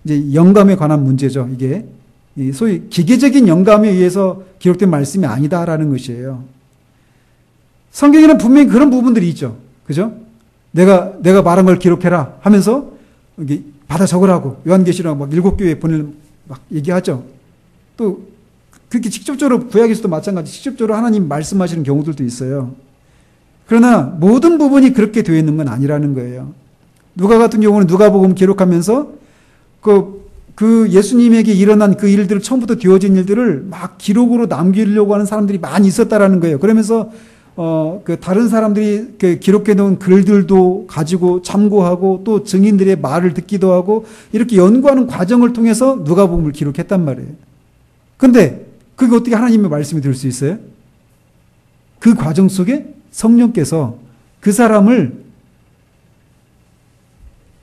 Speaker 1: 이제 영감에 관한 문제죠. 이게 소위 기계적인 영감에 의해서 기록된 말씀이 아니다라는 것이에요. 성경에는 분명히 그런 부분들이 있죠. 그죠? 내가 말한 걸 기록해라 하면서 받아 적으라고 요한계시록 막 7교회에 막 얘기하죠. 또 그렇게 직접적으로 구약에서도 마찬가지 직접적으로 하나님 말씀하시는 경우들도 있어요. 그러나 모든 부분이 그렇게 되어 있는 건 아니라는 거예요. 누가 같은 경우는 누가복음 기록하면서 그 예수님에게 일어난 그 일들을 처음부터 되어진 일들을 막 기록으로 남기려고 하는 사람들이 많이 있었다라는 거예요. 그러면서 다른 사람들이 기록해 놓은 글들도 가지고 참고하고 또 증인들의 말을 듣기도 하고 이렇게 연구하는 과정을 통해서 누가복음을 기록했단 말이에요. 근데 그게 어떻게 하나님의 말씀이 될 수 있어요? 그 과정 속에 성령께서 그 사람을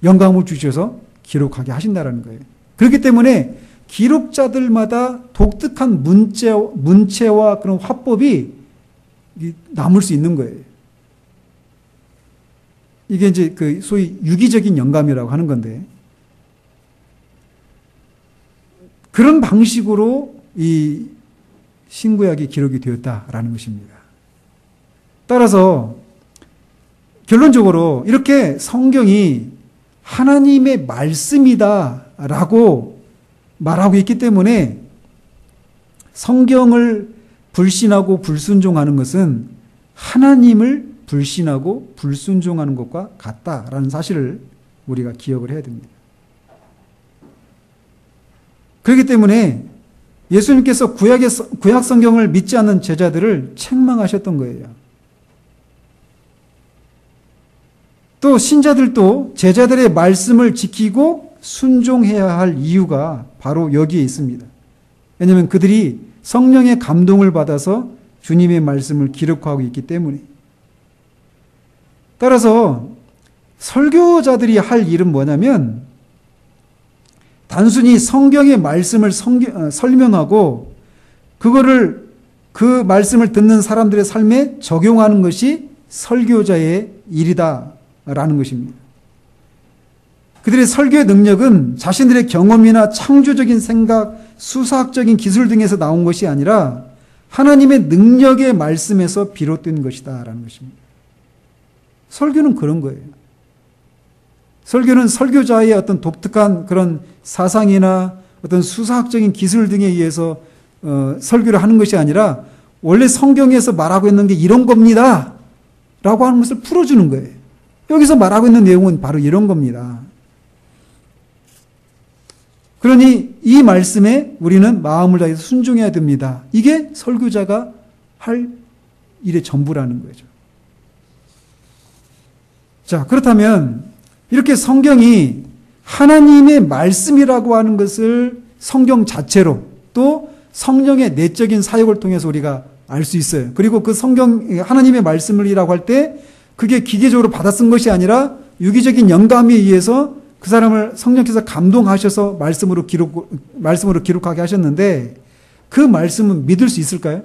Speaker 1: 영감을 주셔서 기록하게 하신다는 거예요. 그렇기 때문에 기록자들마다 독특한 문체와 그런 화법이 남을 수 있는 거예요. 이게 이제 소위 유기적인 영감이라고 하는 건데, 그런 방식으로 이 신구약이 기록이 되었다라는 것입니다. 따라서 결론적으로 이렇게 성경이 하나님의 말씀이다라고 말하고 있기 때문에 성경을 불신하고 불순종하는 것은 하나님을 불신하고 불순종하는 것과 같다라는 사실을 우리가 기억을 해야 됩니다. 그렇기 때문에 예수님께서 구약 성경을 믿지 않는 제자들을 책망하셨던 거예요. 또 신자들도 제자들의 말씀을 지키고 순종해야 할 이유가 바로 여기에 있습니다. 왜냐하면 그들이 성령의 감동을 받아서 주님의 말씀을 기록하고 있기 때문에. 따라서 설교자들이 할 일은 뭐냐면 단순히 성경의 말씀을 설명하고 그 말씀을 듣는 사람들의 삶에 적용하는 것이 설교자의 일이다라는 것입니다. 그들의 설교의 능력은 자신들의 경험이나 창조적인 생각, 수사학적인 기술 등에서 나온 것이 아니라 하나님의 능력의 말씀에서 비롯된 것이다라는 것입니다. 설교는 그런 거예요. 설교는 설교자의 어떤 독특한 그런 사상이나 어떤 수사학적인 기술 등에 의해서 설교를 하는 것이 아니라 원래 성경에서 말하고 있는 게 이런 겁니다 라고 하는 것을 풀어주는 거예요. 여기서 말하고 있는 내용은 바로 이런 겁니다. 그러니 이 말씀에 우리는 마음을 다해서 순종해야 됩니다. 이게 설교자가 할 일의 전부라는 거죠. 자, 그렇다면 이렇게 성경이 하나님의 말씀이라고 하는 것을 성경 자체로 또 성령의 내적인 사역을 통해서 우리가 알 수 있어요. 그리고 그 성경, 하나님의 말씀이라고 할 때 그게 기계적으로 받아 쓴 것이 아니라 유기적인 영감에 의해서 그 사람을 성령께서 감동하셔서 말씀으로 기록하게 하셨는데 그 말씀은 믿을 수 있을까요?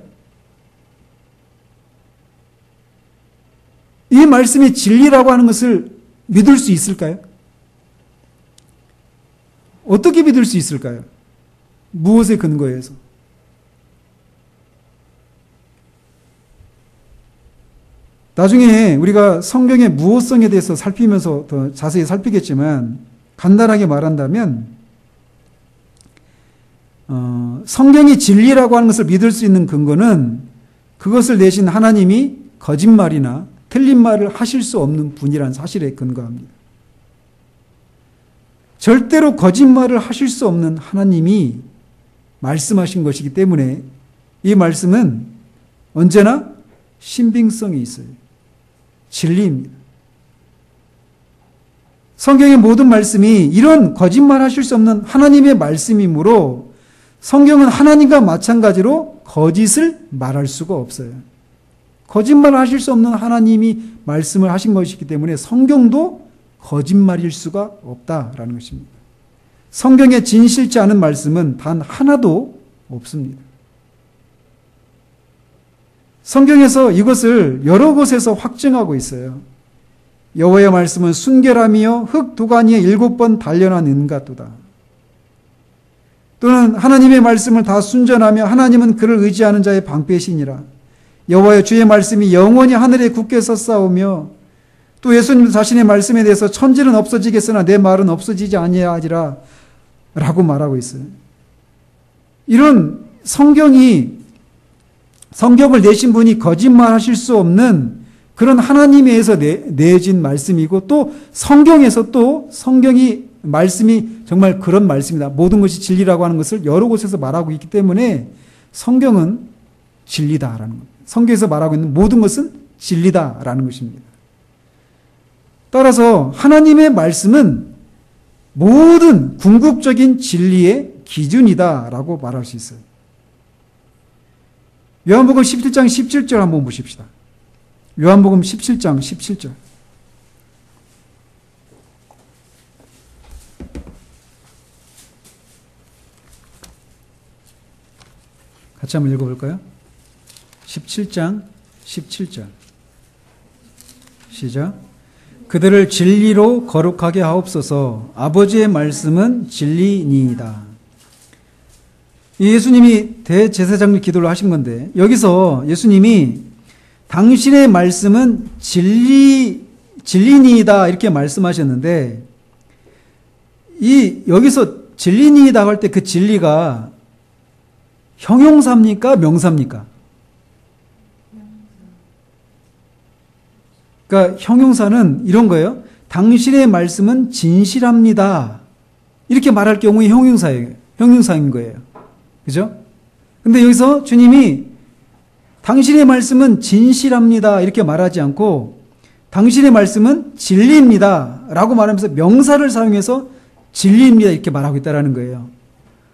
Speaker 1: 이 말씀이 진리라고 하는 것을 믿을 수 있을까요? 어떻게 믿을 수 있을까요? 무엇에 근거해서? 나중에 우리가 성경의 무엇성에 대해서 살피면서 더 자세히 살피겠지만 간단하게 말한다면 성경이 진리라고 하는 것을 믿을 수 있는 근거는 그것을 내신 하나님이 거짓말이나 틀린 말을 하실 수 없는 분이라는 사실에 근거합니다. 절대로 거짓말을 하실 수 없는 하나님이 말씀하신 것이기 때문에 이 말씀은 언제나 신빙성이 있어요. 진리입니다. 성경의 모든 말씀이 이런 거짓말 하실 수 없는 하나님의 말씀이므로 성경은 하나님과 마찬가지로 거짓을 말할 수가 없어요. 거짓말 하실 수 없는 하나님이 말씀을 하신 것이기 때문에 성경도 거짓말일 수가 없다라는 것입니다. 성경에 진실치 않은 말씀은 단 하나도 없습니다. 성경에서 이것을 여러 곳에서 확증하고 있어요. 여호와의 말씀은 순결함이요 흙 두가니에 7번 단련한 은같도다. 또는 하나님의 말씀을 다 순전하며 하나님은 그를 의지하는 자의 방패시니라. 여호와의 주의 말씀이 영원히 하늘에 굳게 섰사오며 또 예수님 자신의 말씀에 대해서 천지는 없어지겠으나 내 말은 없어지지 아니하리라 라고 말하고 있어요. 이런 성경을 내신 분이 거짓말하실 수 없는 그런 하나님에 의해서 내진 말씀이고 또 성경에서 또 성경이 말씀이 정말 그런 말씀이다. 모든 것이 진리라고 하는 것을 여러 곳에서 말하고 있기 때문에 성경은 진리다라는 겁니다. 성경에서 말하고 있는 모든 것은 진리다라는 것입니다. 따라서 하나님의 말씀은 모든 궁극적인 진리의 기준이다라고 말할 수 있어요. 요한복음 17장 17절 한번 보십시다. 요한복음 17장 17절. 같이 한번 읽어볼까요? 17장 17절. 시작. 그들을 진리로 거룩하게 하옵소서. 아버지의 말씀은 진리니이다. 예수님이 대제사장 기도를 하신 건데 여기서 예수님이 당신의 말씀은 진리니이다 이렇게 말씀하셨는데 여기서 진리니이다 할 때 그 진리가 형용사입니까? 명사입니까? 그러니까 형용사는 이런 거예요. 당신의 말씀은 진실합니다. 이렇게 말할 경우에 형용사인 거예요. 그죠? 근데 여기서 주님이 당신의 말씀은 진실합니다. 이렇게 말하지 않고 당신의 말씀은 진리입니다. 라고 말하면서 명사를 사용해서 진리입니다. 이렇게 말하고 있다는 거예요.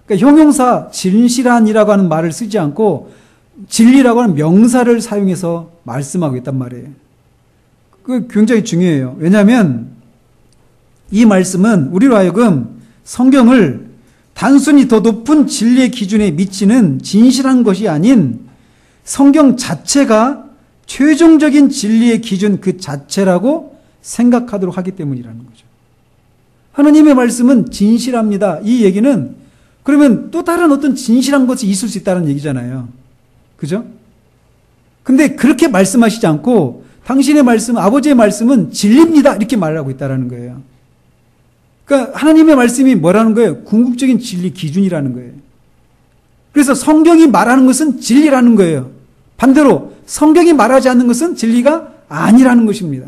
Speaker 1: 그러니까 형용사 진실한이라고 하는 말을 쓰지 않고 진리라고 하는 명사를 사용해서 말씀하고 있단 말이에요. 그게 굉장히 중요해요. 왜냐하면 이 말씀은 우리로 하여금 성경을 단순히 더 높은 진리의 기준에 미치는 진실한 것이 아닌 성경 자체가 최종적인 진리의 기준 그 자체라고 생각하도록 하기 때문이라는 거죠. 하나님의 말씀은 진실합니다. 이 얘기는 그러면 또 다른 어떤 진실한 것이 있을 수 있다는 얘기잖아요. 그죠? 근데 그렇게 말씀하시지 않고 당신의 말씀, 아버지의 말씀은 진리입니다. 이렇게 말하고 있다는 거예요. 그러니까 하나님의 말씀이 뭐라는 거예요? 궁극적인 진리 기준이라는 거예요. 그래서 성경이 말하는 것은 진리라는 거예요. 반대로 성경이 말하지 않는 것은 진리가 아니라는 것입니다.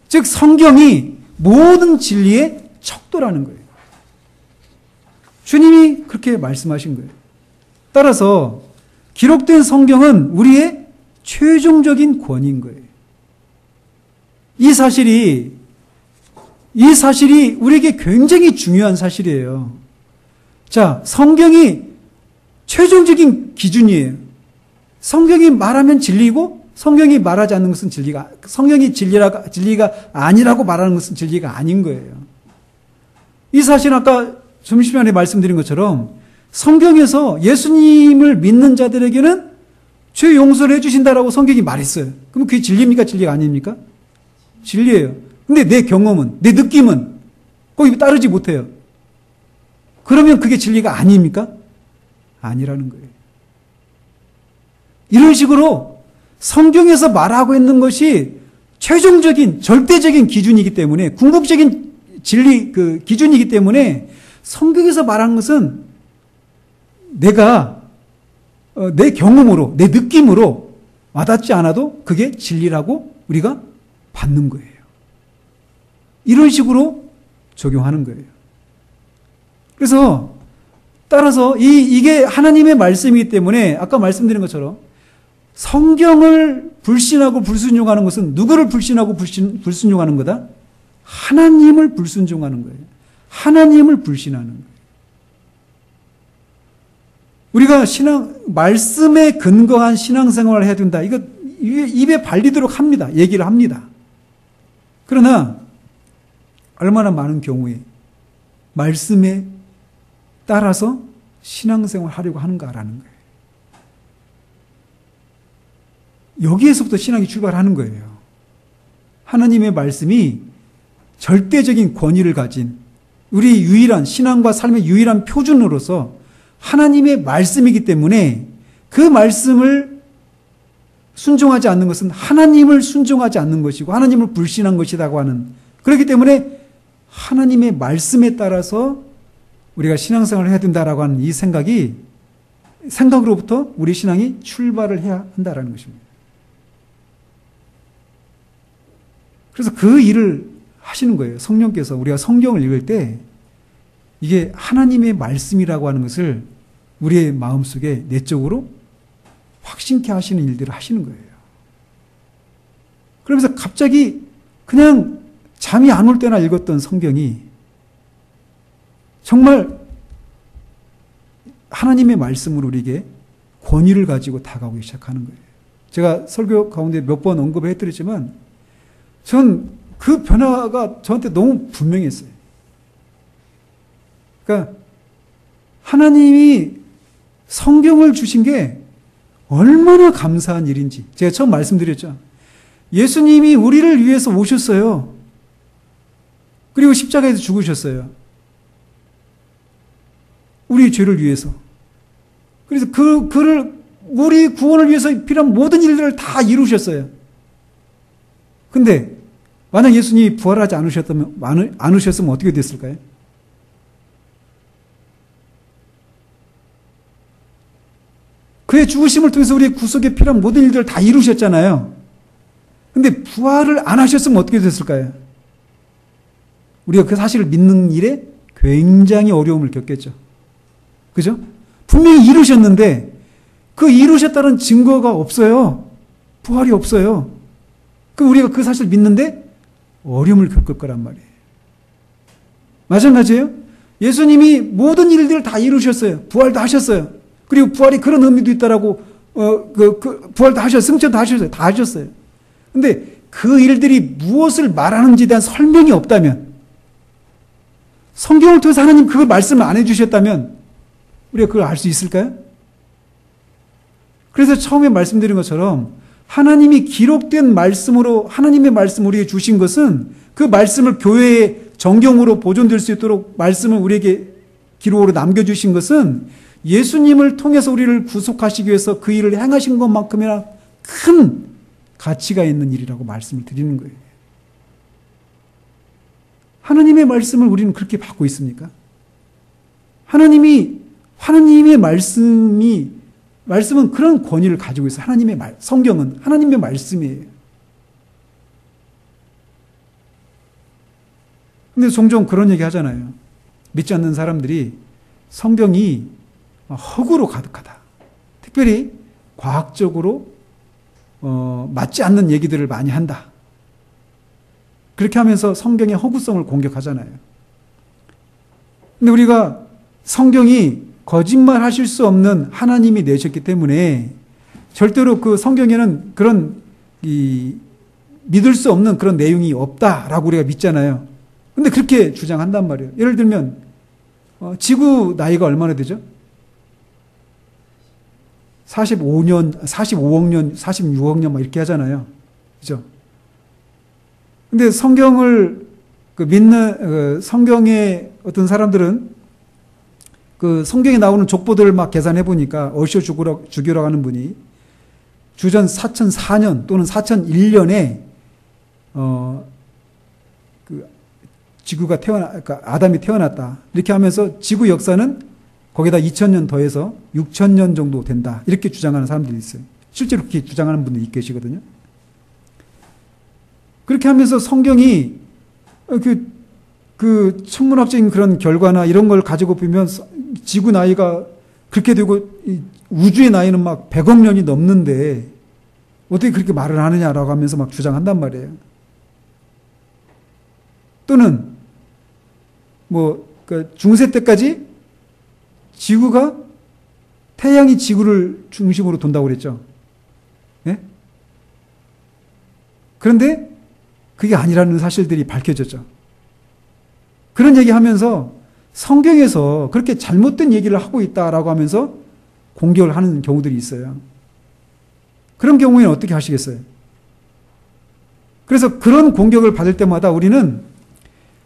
Speaker 1: 즉 성경이 모든 진리의 척도라는 거예요. 주님이 그렇게 말씀하신 거예요. 따라서 기록된 성경은 우리의 최종적인 권위인 거예요. 이 사실이 우리에게 굉장히 중요한 사실이에요. 자, 성경이 최종적인 기준이에요. 성경이 말하면 진리고 성경이 말하지 않는 것은 성경이 진리가 아니라고 말하는 것은 진리가 아닌 거예요. 이 사실은 아까 점심시간에 말씀드린 것처럼 성경에서 예수님을 믿는 자들에게는 죄 용서를 해주신다라고 성경이 말했어요. 그럼 그게 진리입니까? 진리가 아닙니까? 진리예요. 근데 내 경험은, 내 느낌은 거기 따르지 못해요. 그러면 그게 진리가 아닙니까? 아니라는 거예요. 이런 식으로 성경에서 말하고 있는 것이 최종적인, 절대적인 기준이기 때문에, 궁극적인 진리, 기준이기 때문에 성경에서 말하는 것은 내가, 내 경험으로, 내 느낌으로 와닿지 않아도 그게 진리라고 우리가 받는 거예요. 이런 식으로 적용하는 거예요. 그래서 따라서 이게 하나님의 말씀이기 때문에 아까 말씀드린 것처럼 성경을 불신하고 불순종하는 것은 누구를 불신하고 불순종하는 거다? 하나님을 불순종하는 거예요. 하나님을 불신하는 거예요. 우리가 말씀에 근거한 신앙생활을 해야 된다. 이거 입에 발리도록 합니다. 얘기를 합니다. 그러나 얼마나 많은 경우에 말씀에 따라서 신앙생활을 하려고 하는가라는 거예요. 여기에서부터 신앙이 출발하는 거예요. 하나님의 말씀이 절대적인 권위를 가진 우리 유일한 신앙과 삶의 유일한 표준으로서 하나님의 말씀이기 때문에 그 말씀을 순종하지 않는 것은 하나님을 순종하지 않는 것이고 하나님을 불신한 것이라고 하는, 그렇기 때문에 하나님의 말씀에 따라서 우리가 신앙생활을 해야 된다라고 하는 이 생각으로부터 우리 신앙이 출발을 해야 한다라는 것입니다. 그래서 그 일을 하시는 거예요. 성령께서 우리가 성경을 읽을 때 이게 하나님의 말씀이라고 하는 것을 우리의 마음속에 내적으로 확신케 하시는 일들을 하시는 거예요. 그러면서 갑자기 그냥 잠이 안 올 때나 읽었던 성경이 정말 하나님의 말씀으로 우리에게 권위를 가지고 다가오기 시작하는 거예요. 제가 설교 가운데 몇 번 언급을 해드렸지만 전 그 변화가 저한테 너무 분명했어요. 그러니까 하나님이 성경을 주신 게 얼마나 감사한 일인지 제가 처음 말씀드렸죠. 예수님이 우리를 위해서 오셨어요. 그리고 십자가에서 죽으셨어요. 우리 죄를 위해서. 그래서 우리 구원을 위해서 필요한 모든 일들을 다 이루셨어요. 근데 만약 예수님이 부활하지 않으셨으면 어떻게 됐을까요? 그의 죽으심을 통해서 우리의 구속에 필요한 모든 일들을 다 이루셨잖아요. 근데 부활을 안 하셨으면 어떻게 됐을까요? 우리가 그 사실을 믿는 일에 굉장히 어려움을 겪겠죠. 그죠? 분명히 이루셨는데 그 이루셨다는 증거가 없어요. 부활이 없어요. 우리가 그 사실을 믿는데 어려움을 겪을 거란 말이에요. 마찬가지예요. 예수님이 모든 일들을 다 이루셨어요. 부활도 하셨어요. 그리고 부활이 그런 의미도 있다라고 부활도 하셨어요. 승천도 하셨어요. 다 하셨어요. 근데 그 일들이 무엇을 말하는지에 대한 설명이 없다면, 성경을 통해서 하나님 그 말씀을 안 해주셨다면 우리가 그걸 알 수 있을까요? 그래서 처음에 말씀드린 것처럼 하나님이 기록된 말씀으로 하나님의 말씀 우리에게 주신 것은 그 말씀을 교회의 정경으로 보존될 수 있도록 말씀을 우리에게 기록으로 남겨주신 것은 예수님을 통해서 우리를 구속하시기 위해서 그 일을 행하신 것만큼이나 큰 가치가 있는 일이라고 말씀을 드리는 거예요. 하나님의 말씀을 우리는 그렇게 받고 있습니까? 하나님의 말씀은 그런 권위를 가지고 있어요. 성경은 하나님의 말씀이에요. 근데 종종 그런 얘기 하잖아요. 믿지 않는 사람들이 성경이 허구로 가득하다. 특별히 과학적으로 맞지 않는 얘기들을 많이 한다. 그렇게 하면서 성경의 허구성을 공격하잖아요. 근데 우리가 성경이 거짓말 하실 수 없는 하나님이 내셨기 때문에 절대로 그 성경에는 그런 믿을 수 없는 그런 내용이 없다라고 우리가 믿잖아요. 근데 그렇게 주장한단 말이에요. 예를 들면 지구 나이가 얼마나 되죠? 45년, 45억 년, 46억 년 막 이렇게 하잖아요. 그죠? 근데 성경을 믿는 성경의 어떤 사람들은 그 성경에 나오는 족보들을 막 계산해 보니까 어시오 주교라고 하는 분이 주전 4004년 또는 4001년에 그 지구가 그러니까 아담이 태어났다. 이렇게 하면서 지구 역사는 거기다 2000년 더해서 6000년 정도 된다. 이렇게 주장하는 사람들이 있어요. 실제로 그렇게 주장하는 분들이 계시거든요. 그렇게 하면서 성경이 그 천문학적인 그런 결과나 이런 걸 가지고 보면 지구 나이가 그렇게 되고 우주의 나이는 막 100억 년이 넘는데 어떻게 그렇게 말을 하느냐라고 하면서 막 주장한단 말이에요. 또는 중세 때까지 지구가 태양이 지구를 중심으로 돈다고 그랬죠. 예? 그런데 그게 아니라는 사실들이 밝혀졌죠. 그런 얘기하면서 성경에서 그렇게 잘못된 얘기를 하고 있다라고 하면서 공격을 하는 경우들이 있어요. 그런 경우에는 어떻게 하시겠어요? 그래서 그런 공격을 받을 때마다 우리는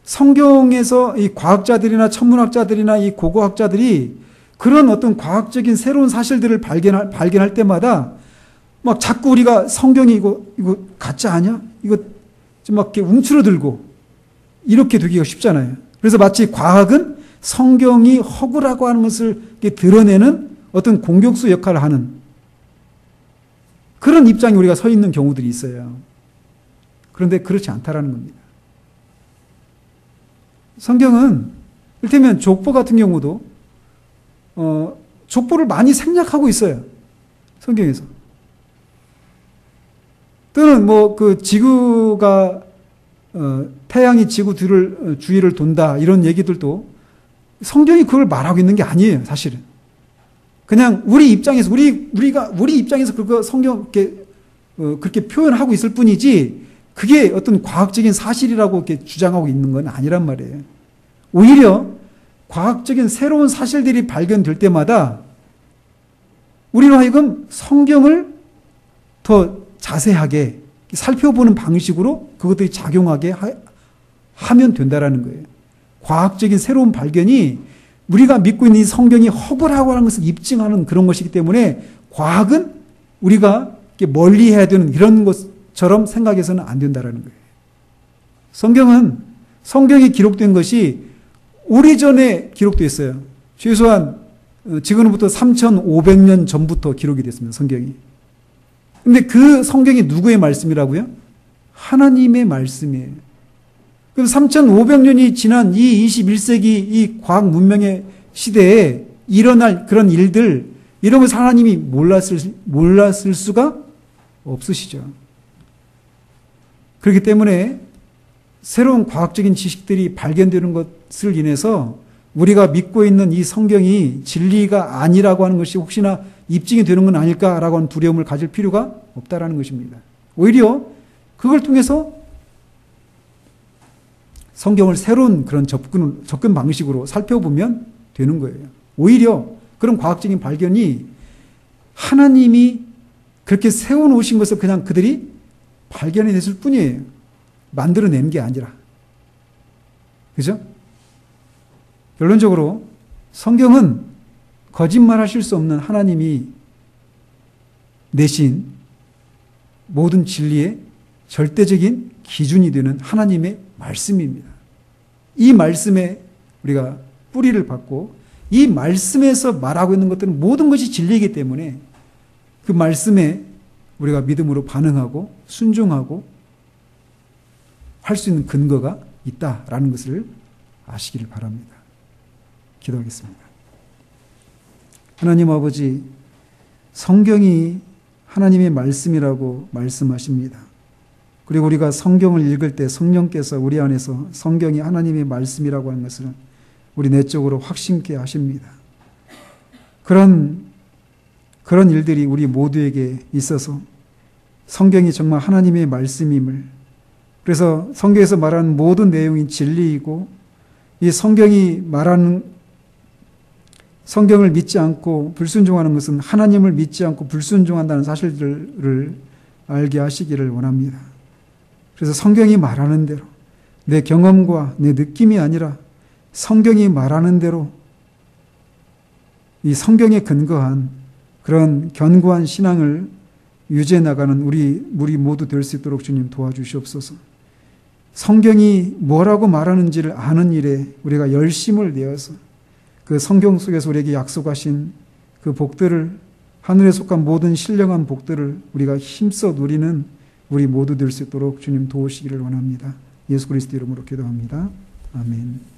Speaker 1: 성경에서 이 과학자들이나 천문학자들이나 이 고고학자들이 그런 어떤 과학적인 새로운 사실들을 발견할 때마다 막 자꾸 우리가 성경이 이거 가짜 아니야? 이거 좀 막 이렇게 움츠러들고 이렇게 되기가 쉽잖아요. 그래서 마치 과학은 성경이 허구라고 하는 것을 드러내는 어떤 공격수 역할을 하는 그런 입장에 우리가 서 있는 경우들이 있어요. 그런데 그렇지 않다라는 겁니다. 성경은 이를테면 족보 같은 경우도 족보를 많이 생략하고 있어요. 성경에서. 또는 그 지구가 태양이 지구 주위를 돈다 이런 얘기들도 성경이 그걸 말하고 있는 게 아니에요, 사실은. 그냥 우리 입장에서 우리 입장에서 그거 성경 그렇게 표현하고 있을 뿐이지 그게 어떤 과학적인 사실이라고 이렇게 주장하고 있는 건 아니란 말이에요. 오히려 과학적인 새로운 사실들이 발견될 때마다 우리로 하여금 성경을 더 자세하게 살펴보는 방식으로 그것들이 작용하게 하면 된다라는 거예요. 과학적인 새로운 발견이 우리가 믿고 있는 이 성경이 허구라고 하는 것을 입증하는 그런 것이기 때문에 과학은 우리가 멀리 해야 되는 이런 것처럼 생각해서는 안 된다라는 거예요. 성경에 기록된 것이 오래전에 기록되어 있어요. 최소한 지금부터 3,500년 전부터 기록이 됐습니다. 성경이. 근데 그 성경이 누구의 말씀이라고요? 하나님의 말씀이에요. 그럼 3,500년이 지난 이 21세기 이 과학 문명의 시대에 일어날 그런 일들, 이런 것을 하나님이 몰랐을 수가 없으시죠. 그렇기 때문에 새로운 과학적인 지식들이 발견되는 것을 인해서 우리가 믿고 있는 이 성경이 진리가 아니라고 하는 것이 혹시나 입증이 되는 건 아닐까라고 하는 두려움을 가질 필요가 없다라는 것입니다. 오히려 그걸 통해서 성경을 새로운 그런 접근 방식으로 살펴보면 되는 거예요. 오히려 그런 과학적인 발견이 하나님이 그렇게 세워놓으신 것을 그냥 그들이 발견해냈을 뿐이에요. 만들어낸 게 아니라. 그죠? 결론적으로 성경은 거짓말하실 수 없는 하나님이 내신 모든 진리의 절대적인 기준이 되는 하나님의 말씀입니다. 이 말씀에 우리가 뿌리를 받고 이 말씀에서 말하고 있는 것들은 모든 것이 진리이기 때문에 그 말씀에 우리가 믿음으로 반응하고 순종하고 할 수 있는 근거가 있다라는 것을 아시기를 바랍니다. 기도하겠습니다. 하나님 아버지, 성경이 하나님의 말씀이라고 말씀하십니다. 그리고 우리가 성경을 읽을 때 성령께서 우리 안에서 성경이 하나님의 말씀이라고 하는 것을 우리 내적으로 확신케 하십니다. 그런 일들이 우리 모두에게 있어서 성경이 정말 하나님의 말씀임을, 그래서 성경에서 말하는 모든 내용이 진리이고, 이 성경이 말하는, 성경을 믿지 않고 불순종하는 것은 하나님을 믿지 않고 불순종한다는 사실들을 알게 하시기를 원합니다. 그래서 성경이 말하는 대로, 내 경험과 내 느낌이 아니라 성경이 말하는 대로 이 성경에 근거한 그런 견고한 신앙을 유지해 나가는 우리 모두 될 수 있도록 주님 도와주시옵소서. 성경이 뭐라고 말하는지를 아는 일에 우리가 열심을 내어서 그 성경 속에서 우리에게 약속하신 그 복들을, 하늘에 속한 모든 신령한 복들을 우리가 힘써 누리는 우리 모두 될 수 있도록 주님 도우시기를 원합니다. 예수 그리스도 이름으로 기도합니다. 아멘.